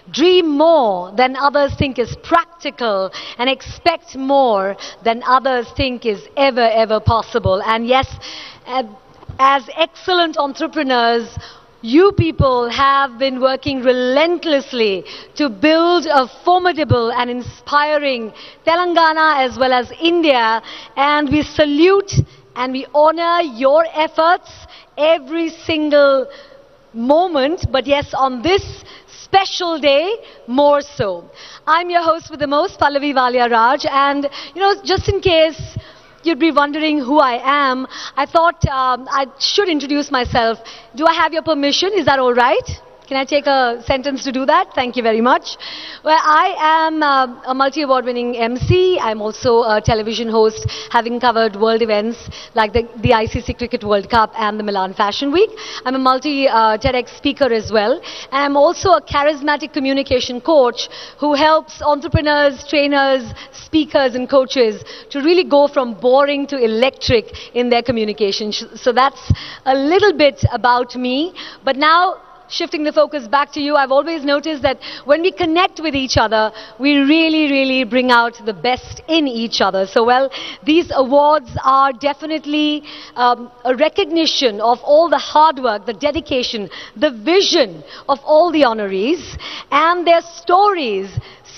dream more than others think is practical, and expect more than others think is ever possible. And yes, as excellent entrepreneurs, you people have been working relentlessly to build a formidable and inspiring Telangana as well as India, and we salute and we honor your efforts every single moment, but yes, on this special day, more so. I'm your host with the most, Pallavi Valia Raj, and just in case you'd be wondering who I am, I thought I should introduce myself. Do I have your permission? Is that all right? Can I take a sentence to do that? Thank you very much. Well, I am a multi-award-winning MC. I'm also a television host, having covered world events like the ICC Cricket World Cup and the Milan Fashion Week. I'm a multi-TEDx speaker as well. And I'm also a charismatic communication coach who helps entrepreneurs, trainers, speakers, and coaches to really go from boring to electric in their communication. So that's a little bit about me. But now, shifting the focus back to you, I've always noticed that when we connect with each other, we really bring out the best in each other. So, well, these awards are definitely a recognition of all the hard work, the dedication, the vision of all the honorees, and their stories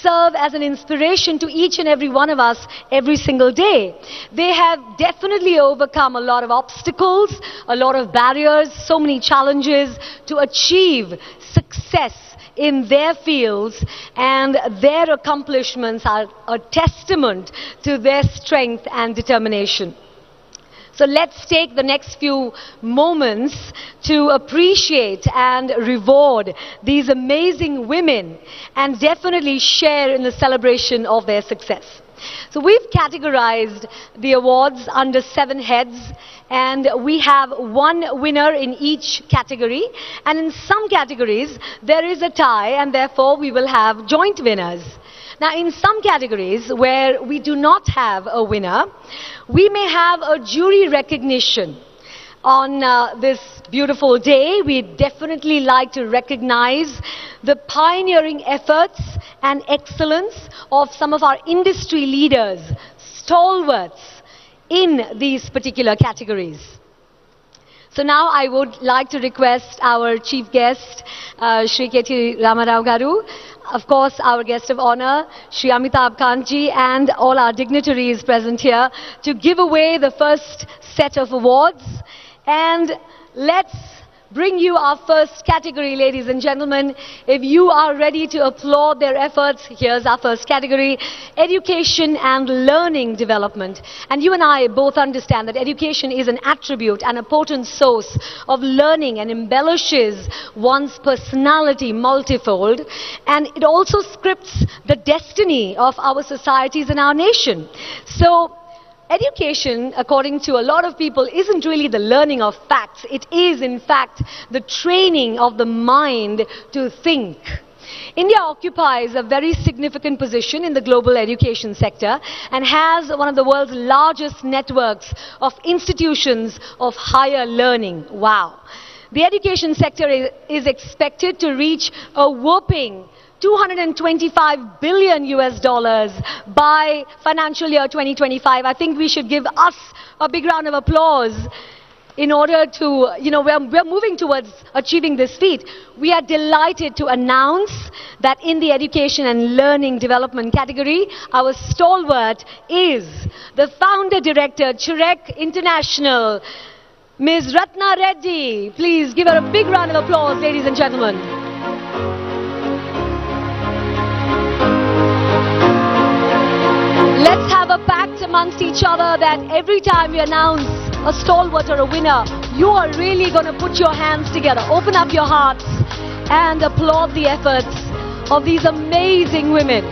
serve as an inspiration to each and every one of us every single day. They have definitely overcome a lot of obstacles, a lot of barriers, so many challenges to achieve success in their fields, and their accomplishments are a testament to their strength and determination. So let's take the next few moments to appreciate and reward these amazing women and definitely share in the celebration of their success. So we've categorized the awards under 7 heads, and we have one winner in each category, and in some categories there is a tie, and therefore we will have joint winners. Now, in some categories where we do not have a winner, we may have a jury recognition. On this beautiful day, we definitely like to recognize the pioneering efforts and excellence of some of our industry leaders, stalwarts in these particular categories. So now I would like to request our chief guest, Shri KT Ramarao Garu, of course our guest of honor, Shri Amitabh Kanji, and all our dignitaries present here to give away the first set of awards. And let's bring you our first category, ladies and gentlemen. If you are ready to applaud their efforts, here's our first category: education and learning development. And you and I both understand that education is an attribute and a potent source of learning and embellishes one's personality multifold. And it also scripts the destiny of our societies and our nation. So, education, according to a lot of people, isn't really the learning of facts. It is, in fact, the training of the mind to think. India occupies a very significant position in the global education sector and has one of the world's largest networks of institutions of higher learning. Wow. The education sector is expected to reach a whopping $225 billion by financial year 2025. I think we should give us a big round of applause in order to, we're moving towards achieving this feat. We are delighted to announce that in the education and learning development category, our stalwart is the founder director, Chirek International, Ms. Ratna Reddy. Please give her a big round of applause, ladies and gentlemen. Let's have a pact amongst each other that every time we announce a stalwart or a winner, you are really going to put your hands together, open up your hearts, and applaud the efforts of these amazing women.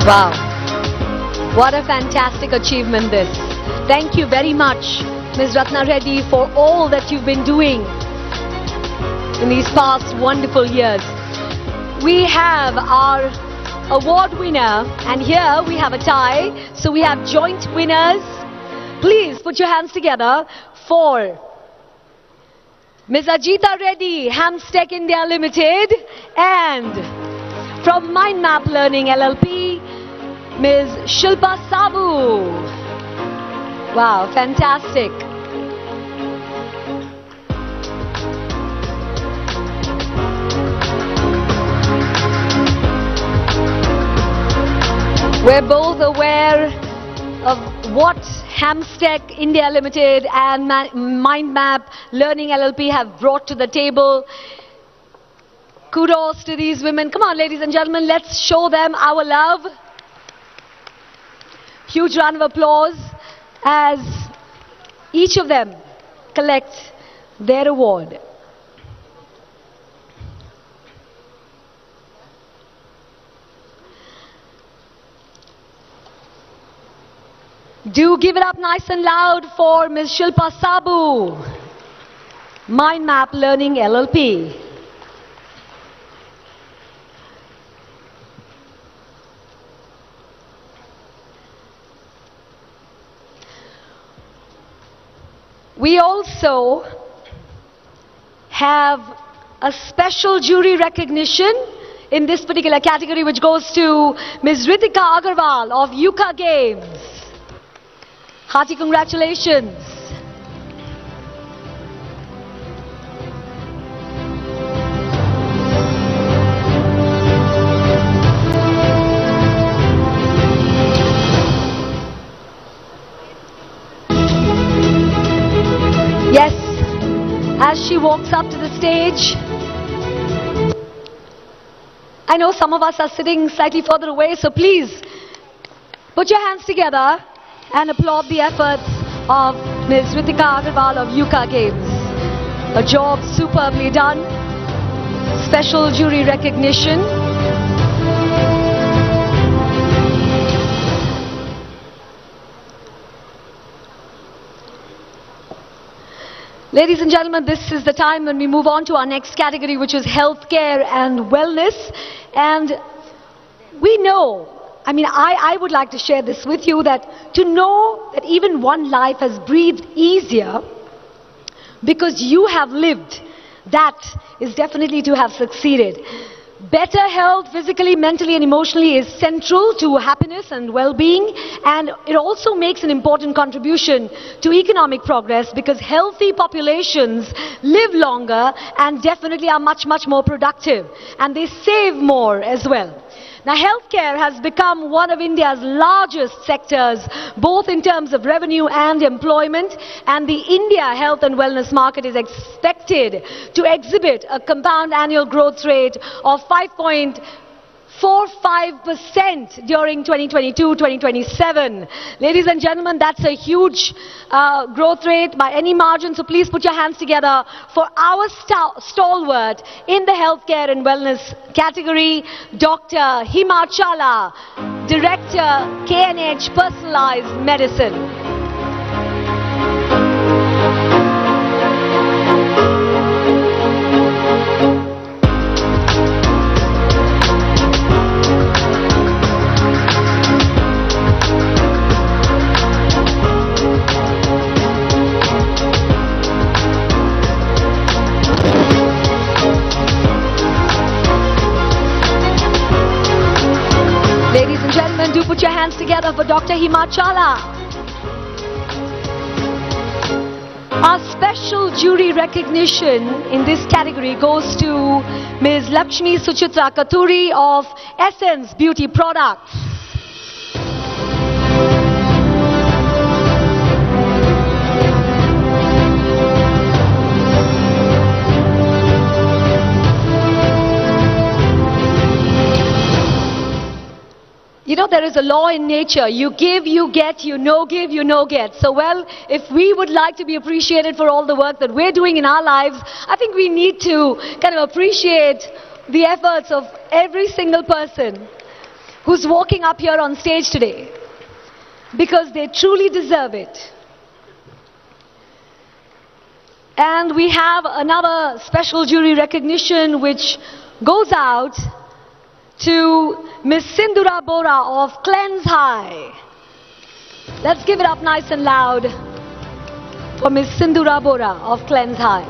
Wow. What a fantastic achievement this. Thank you very much, Ms. Ratna Reddy, for all that you've been doing in these past wonderful years. We have our award winner, and here we have a tie, so we have joint winners. Please put your hands together for Ms. Ajita Reddy, Hamstech India Limited, and from Mind Map Learning LLP, Ms. Shilpa Sabu. Wow, fantastic. We're both aware of what Hamstech India Limited and Mind Map Learning LLP have brought to the table. Kudos to these women. Come on, ladies and gentlemen, let's show them our love. Huge round of applause as each of them collect their award. Do give it up nice and loud for Ms. Shilpa Sabu, Mind Map Learning LLP. We also have a special jury recognition in this particular category, which goes to Ms. Ritika Agarwal of Yuka Games. Hearty congratulations. walks up to the stage. I know some of us are sitting slightly further away, so please put your hands together and applaud the efforts of Ms. Ritika Agarwal of Yuka Games. A job superbly done. Special jury recognition. Ladies and gentlemen, this is the time when we move on to our next category, which is healthcare and wellness. And we know, I would like to share this with you, that to know that even one life has breathed easier because you have lived, that is definitely to have succeeded. Better health, physically, mentally and emotionally, is central to happiness and well-being, and it also makes an important contribution to economic progress because healthy populations live longer and definitely are much, much more productive, and they save more as well. Now, healthcare has become one of India's largest sectors, both in terms of revenue and employment, and the India health and wellness market is expected to exhibit a compound annual growth rate of 5.45% during 2022-2027. Ladies and gentlemen, that's a huge growth rate by any margin, so please put your hands together for our stalwart in the healthcare and wellness category, Dr. Himachala, Director, KNH Personalized Medicine. Ladies and gentlemen, do put your hands together for Dr. Himachala. Our special jury recognition in this category goes to Ms. Lakshmi Suchitra Katuri of Essence Beauty Products. You know, there is a law in nature. You give, you get, you no give, you no get. So, well, if we would like to be appreciated for all the work that we're doing in our lives, I think we need to kind of appreciate the efforts of every single person who's walking up here on stage today, because they truly deserve it. And we have another special jury recognition which goes out to Miss Sindura Bora of Cleanse High. Let's give it up nice and loud for Miss Sindura Bora of Cleanse High.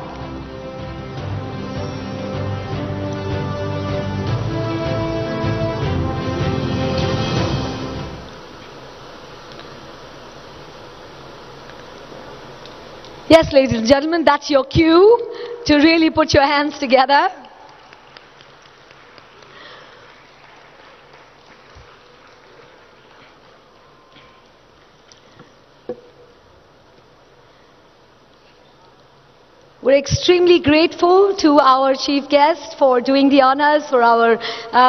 Yes, ladies and gentlemen, that's your cue to really put your hands together. We're extremely grateful to our chief guest for doing the honors, for our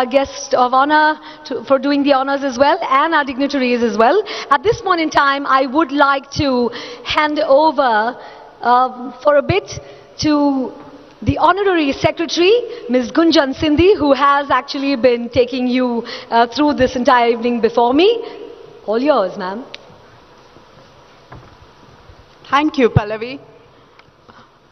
guest of honor for doing the honors as well, and our dignitaries as well. At this point in time, I would like to hand over for a bit to the Honorary Secretary, Ms. Gunjan Sindhi, who has actually been taking you through this entire evening before me. All yours, ma'am. Thank you, Pallavi.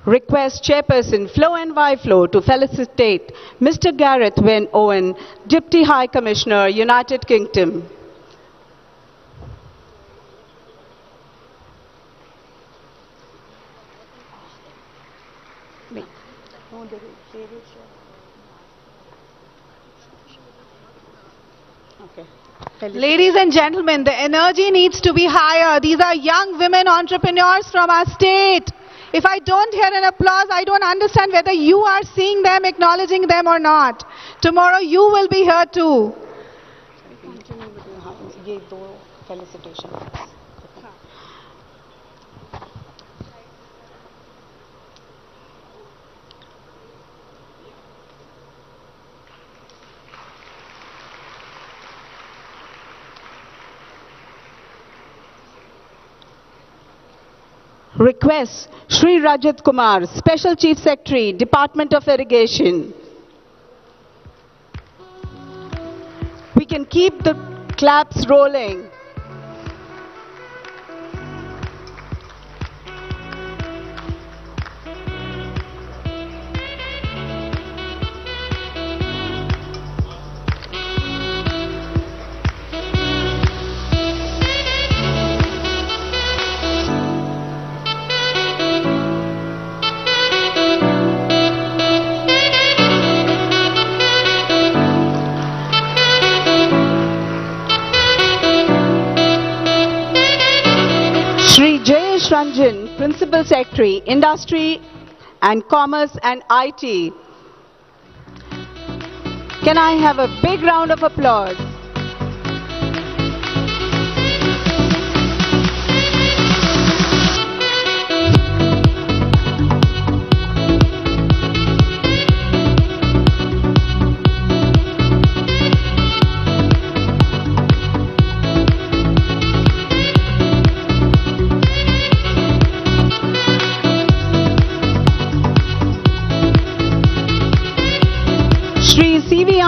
Request Chairperson FLO and FLO to felicitate Mr. Gareth Wynne Owen, Deputy High Commissioner, United Kingdom. Ladies and gentlemen, the energy needs to be higher. These are young women entrepreneurs from our state. If I don't hear an applause, I don't understand whether you are seeing them, acknowledging them or not. Tomorrow you will be here too. Request Shri Rajat Kumar, Special Chief Secretary, Department of Irrigation. We can keep the claps rolling. Ranjan, Principal Secretary, Industry and Commerce and IT. Can I have a big round of applause?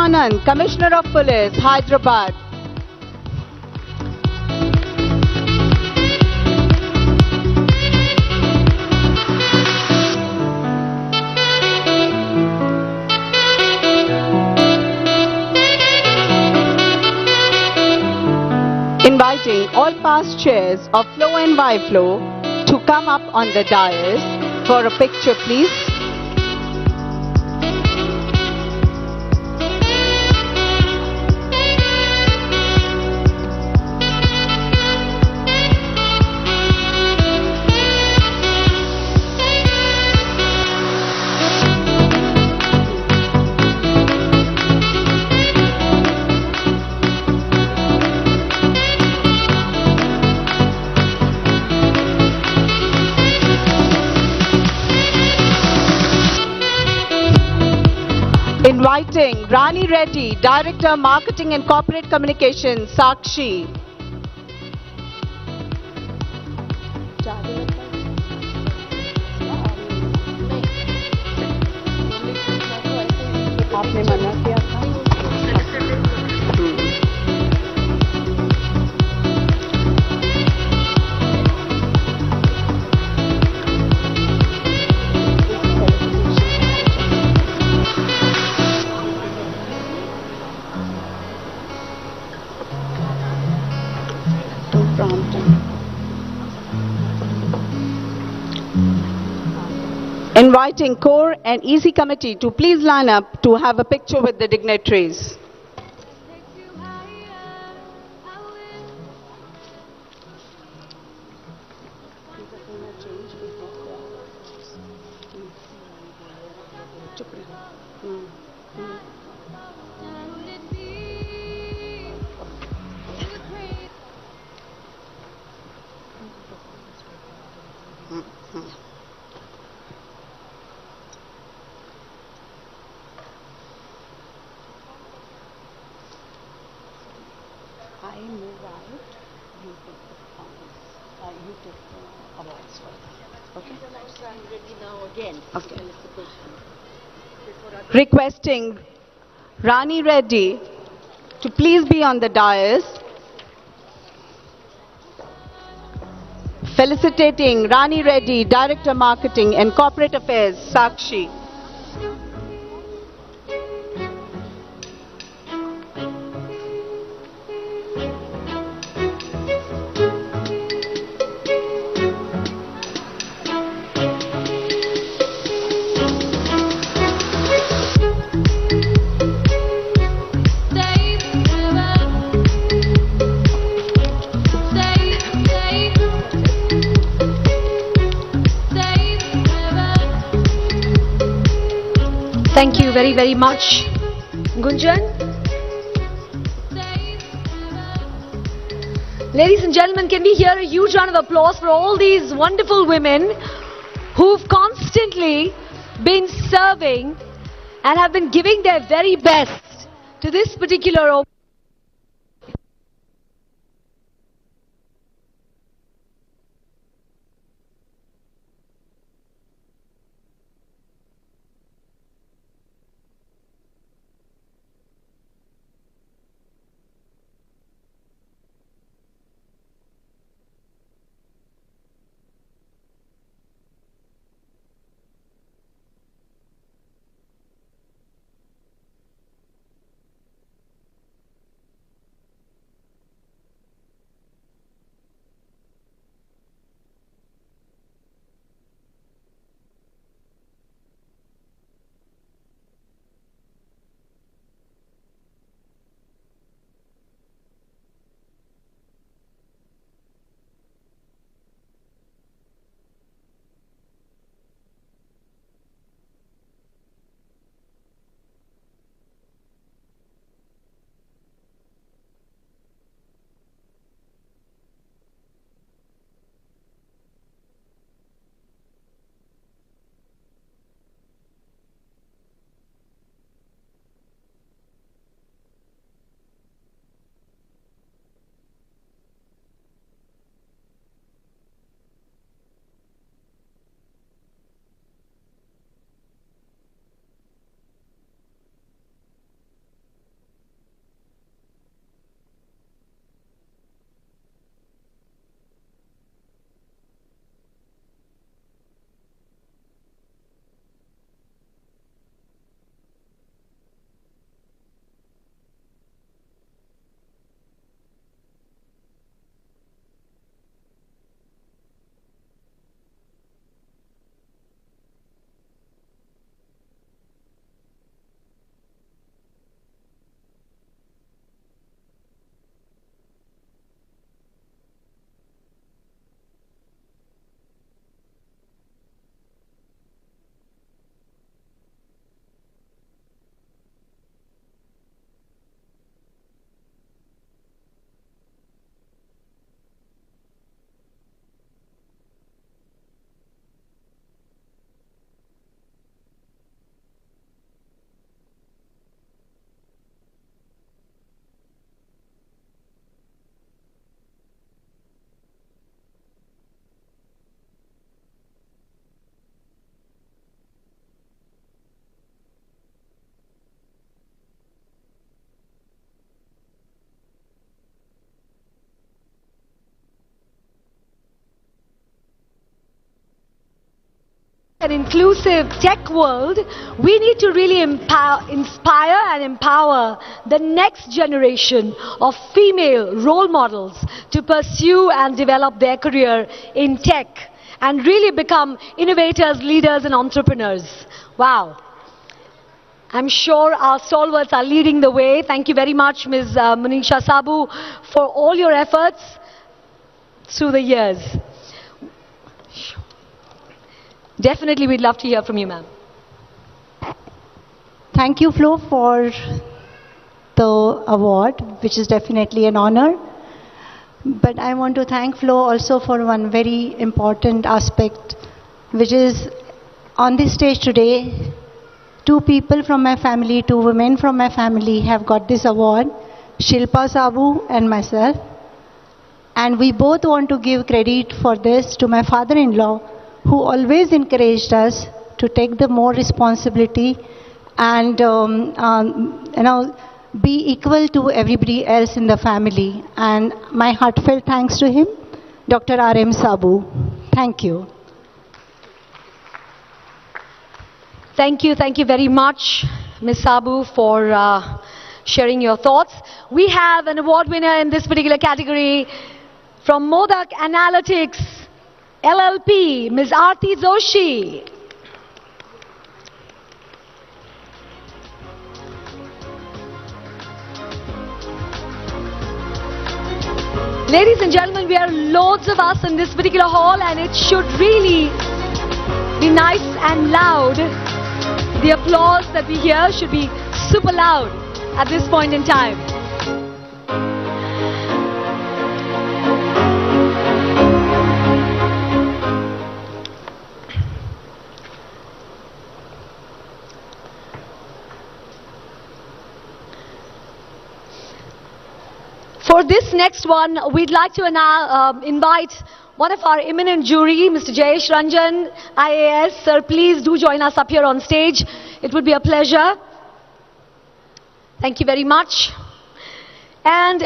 Anand, Commissioner of Police, Hyderabad. Inviting all past chairs of FLO and YFLO to come up on the dais for a picture, please. Inviting Rani Reddy, Director, Marketing and Corporate Communications, Sakshi. आपने मना किया था? Inviting Core and EC Committee to please line up to have a picture with the dignitaries. I move out, you take the points, you take the awards for that. Okay? I'm ready now again. Okay. Requesting Rani Reddy to please be on the dais. Felicitating Rani Reddy, Director Marketing and Corporate Affairs, Sakshi. Thank you very, very much, Gunjan. Ladies and gentlemen, can we hear a huge round of applause for all these wonderful women who've constantly been serving and have been giving their very best to this particular an inclusive tech world, we need to really inspire and empower the next generation of female role models to pursue and develop their career in tech and really become innovators, leaders, and entrepreneurs. Wow. I'm sure our stalwarts are leading the way. Thank you very much, Ms. Munisha Sabu, for all your efforts through the years. Definitely, we'd love to hear from you, ma'am. Thank you, Flo, for the award, which is definitely an honor. But I want to thank Flo also for one very important aspect, which is on this stage today, two people from my family, two women from my family have got this award, Shilpa Sabu and myself. And we both want to give credit for this to my father-in-law, who always encouraged us to take the more responsibility and be equal to everybody else in the family. And my heartfelt thanks to him, Dr. R.M. Sabu. Thank you. Thank you very much, Ms. Sabu, for sharing your thoughts. We have an award winner in this particular category from Modak Analytics, LLP, Ms. Aarti Joshi. Ladies and gentlemen, we are loads of us in this particular hall, and it should really be nice and loud. The applause that we hear should be super loud at this point in time. For this next one, we'd like to invite one of our eminent jury, Mr. Jayesh Ranjan, IAS. Sir, please do join us up here on stage. It would be a pleasure. Thank you very much. And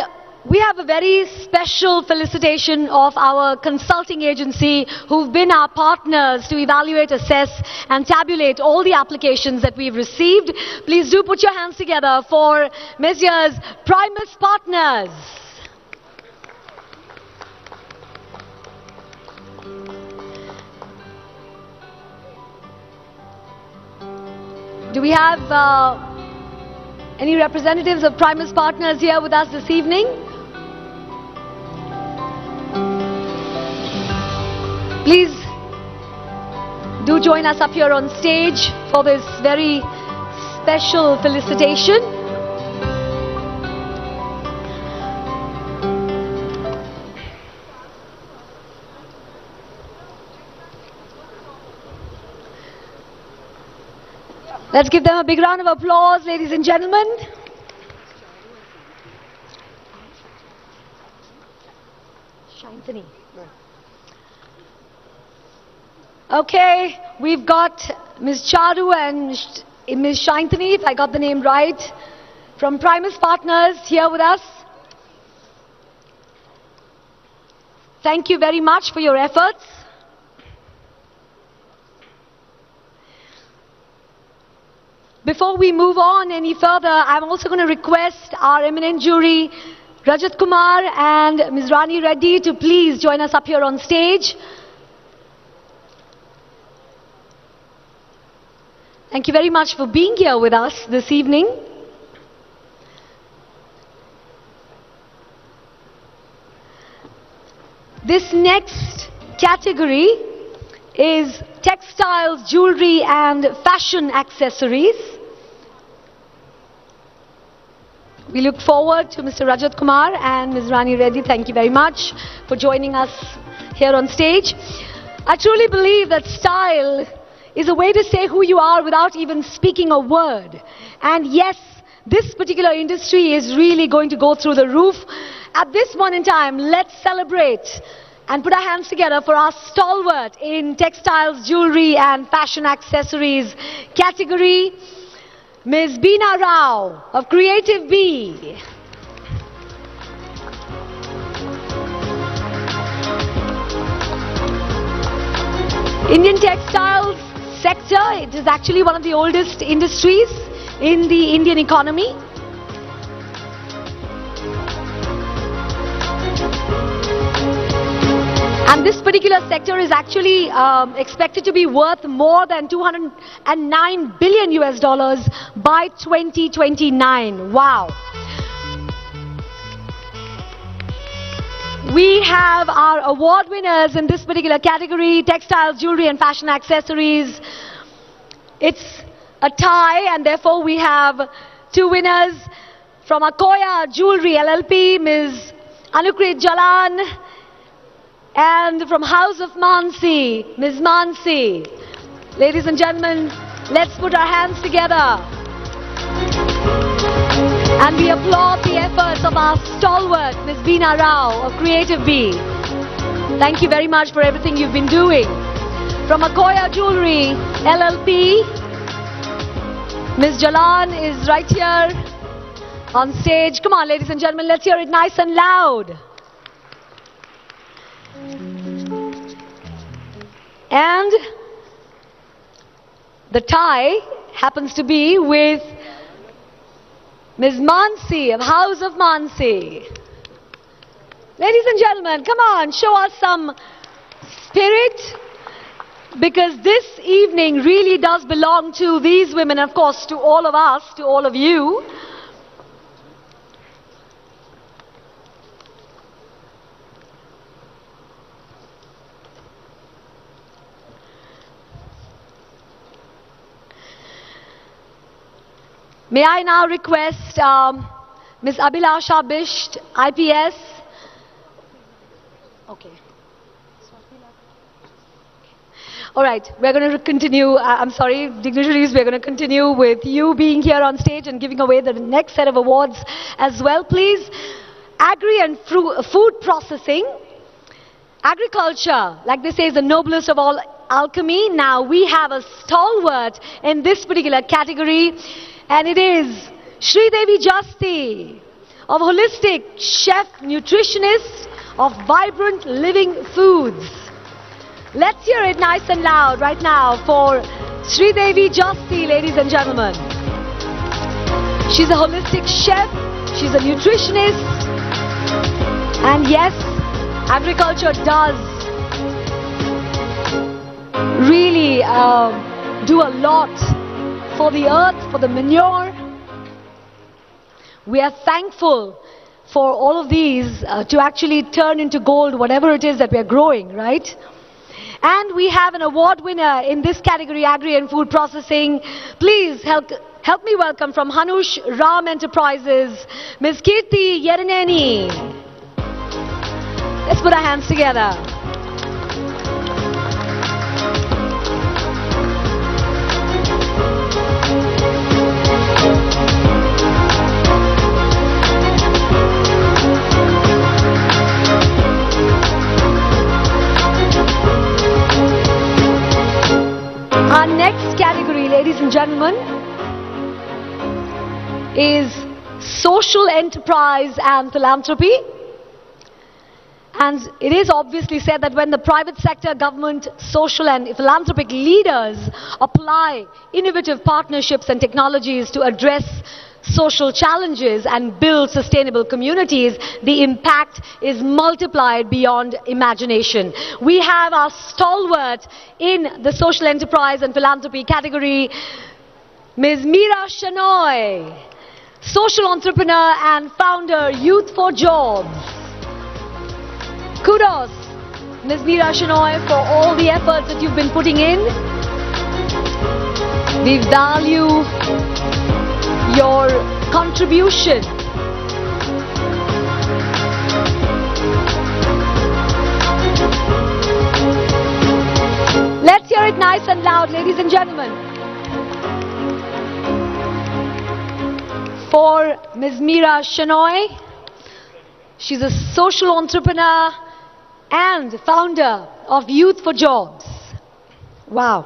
we have a very special felicitation of our consulting agency who've been our partners to evaluate, assess and tabulate all the applications that we've received. Please do put your hands together for Messrs. Primus Partners. Do we have any representatives of Primus Partners here with us this evening? Please do join us up here on stage for this very special felicitation. Let's give them a big round of applause, ladies and gentlemen. Shantini. Okay, we've got Ms. Charu and Ms. Shantini, if I got the name right, from Primus Partners here with us. Thank you very much for your efforts. Before we move on any further, I'm also going to request our eminent jury, Rajat Kumar and Ms. Rani Reddy, to please join us up here on stage. Thank you very much for being here with us this evening. This next category is textiles, jewelry and fashion accessories. We look forward to Mr. Rajat Kumar and Ms. Rani Reddy. Thank you very much for joining us here on stage. I truly believe that style is a way to say who you are without even speaking a word. And yes, this particular industry is really going to go through the roof. At this point in time, let's celebrate and put our hands together for our stalwart in textiles, jewelry and fashion accessories category, Ms. Beena Rao of Creative Bee. Indian textiles sector. It is actually one of the oldest industries in the Indian economy. And this particular sector is actually expected to be worth more than 209 billion US dollars by 2029. Wow. We have our award winners in this particular category: textiles, jewelry and fashion accessories. It's a tie, and therefore we have two winners from Akoya Jewelry LLP, Ms. Anukrit Jalan, and from House of Mansi, Ms. Mansi. Ladies and gentlemen, let's put our hands together. And we applaud the efforts of our stalwart, Ms. Beena Rao of Creative Bee. Thank you very much for everything you've been doing. From Akoya Jewelry LLP, Ms. Jalan is right here on stage. Come on, ladies and gentlemen, let's hear it nice and loud. And the tie happens to be with Ms. Mansi of House of Mansi. Ladies and gentlemen, come on, show us some spirit, because this evening really does belong to these women, of course, to all of us, to all of you. May I now request Ms. Abhilasha Bisht, IPS. Okay. All right, we're going to continue. I'm sorry, dignitaries, we're going to continue with you being here on stage and giving away the next set of awards as well, please. Agri and food processing. Agriculture, like they say, is the noblest of all alchemy. Now we have a stalwart in this particular category, and it is Sridevi Jasti, of holistic chef nutritionist of vibrant living foods. Let's hear it nice and loud right now for Sridevi Jasti, ladies and gentlemen. She's a holistic chef, she's a nutritionist, and yes, agriculture does really do a lot for the earth, for the manure. We are thankful for all of these to actually turn into gold whatever it is that we are growing, right? And we have an award winner in this category, Agri and Food Processing. Please help me welcome from Hanush Ram Enterprises, Ms. Kirti Yerineni. Let's put our hands together. Our next category, ladies and gentlemen, is social enterprise and philanthropy. And it is obviously said that when the private sector, government, social and philanthropic leaders apply innovative partnerships and technologies to address social challenges and build sustainable communities, the impact is multiplied beyond imagination. We have our stalwart in the social enterprise and philanthropy category, Ms. Meera Shenoy, social entrepreneur and founder, Youth for Jobs. Kudos, Ms. Meera Shenoy, for all the efforts that you've been putting in. We value your contribution. Let's hear it nice and loud, ladies and gentlemen, for Ms. Meera Shenoy. She's a social entrepreneur and founder of Youth for Jobs. Wow.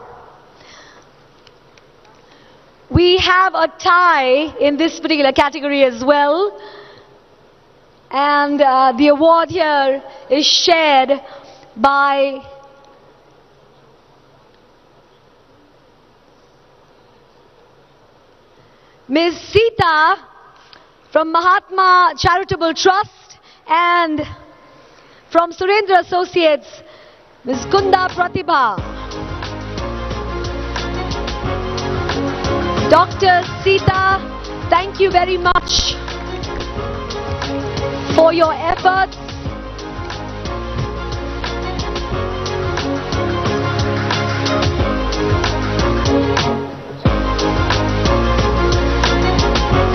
We have a tie in this particular category as well. And the award here is shared by Ms. Sita from Mahatma Charitable Trust, and from Surendra Associates, Ms. Kunda Pratibha. Dr. Sita, thank you very much for your efforts.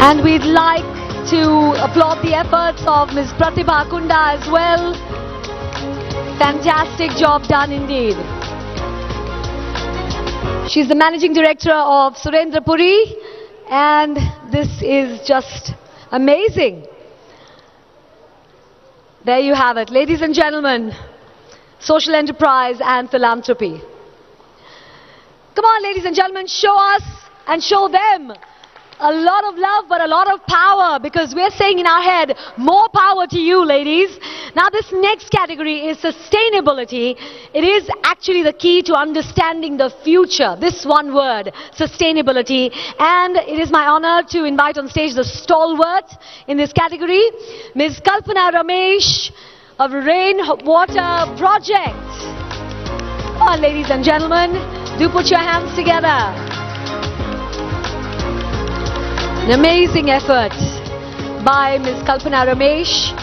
And we'd like to applaud the efforts of Ms. Pratibha Kunda as well. Fantastic job done indeed. She's the Managing Director of Surendra Puri, and this is just amazing. There you have it, ladies and gentlemen, social enterprise and philanthropy. Come on, ladies and gentlemen, show us and show them a lot of love, but a lot of power, because we're saying in our head, more power to you, ladies. Now, this next category is sustainability. It is actually the key to understanding the future. This one word, sustainability. And it is my honor to invite on stage the stalwart in this category, Ms. Kalpana Ramesh of Rainwater Project. Come on, ladies and gentlemen, do put your hands together. An amazing effort by Ms. Kalpana Ramesh.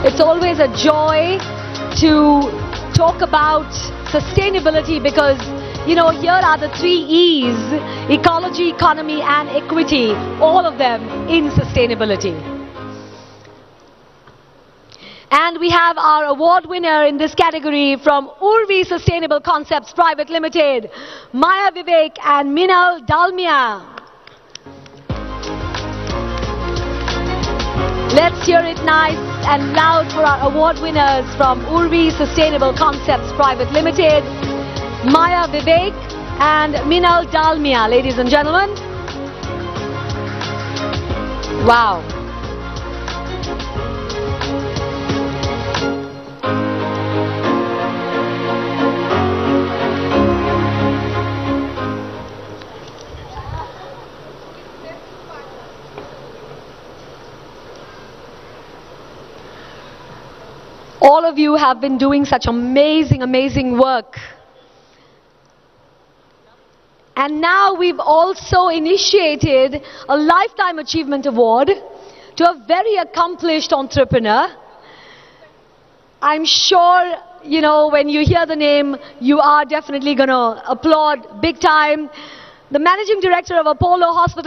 It's always a joy to talk about sustainability because, you know, here are the 3 E's: ecology, economy and equity, all of them in sustainability. And we have our award winner in this category from Urvi Sustainable Concepts Private Limited, Maya Vivek and Minal Dalmia. Let's hear it nice and loud for our award winners from Urvi Sustainable Concepts Private Limited, Maya Vivek and Minal Dalmia, ladies and gentlemen. Wow. All of you have been doing such amazing, amazing work. And now we've also initiated a Lifetime Achievement Award to a very accomplished entrepreneur. I'm sure, you know, when you hear the name, you are definitely going to applaud big time. The Managing Director of Apollo Hospital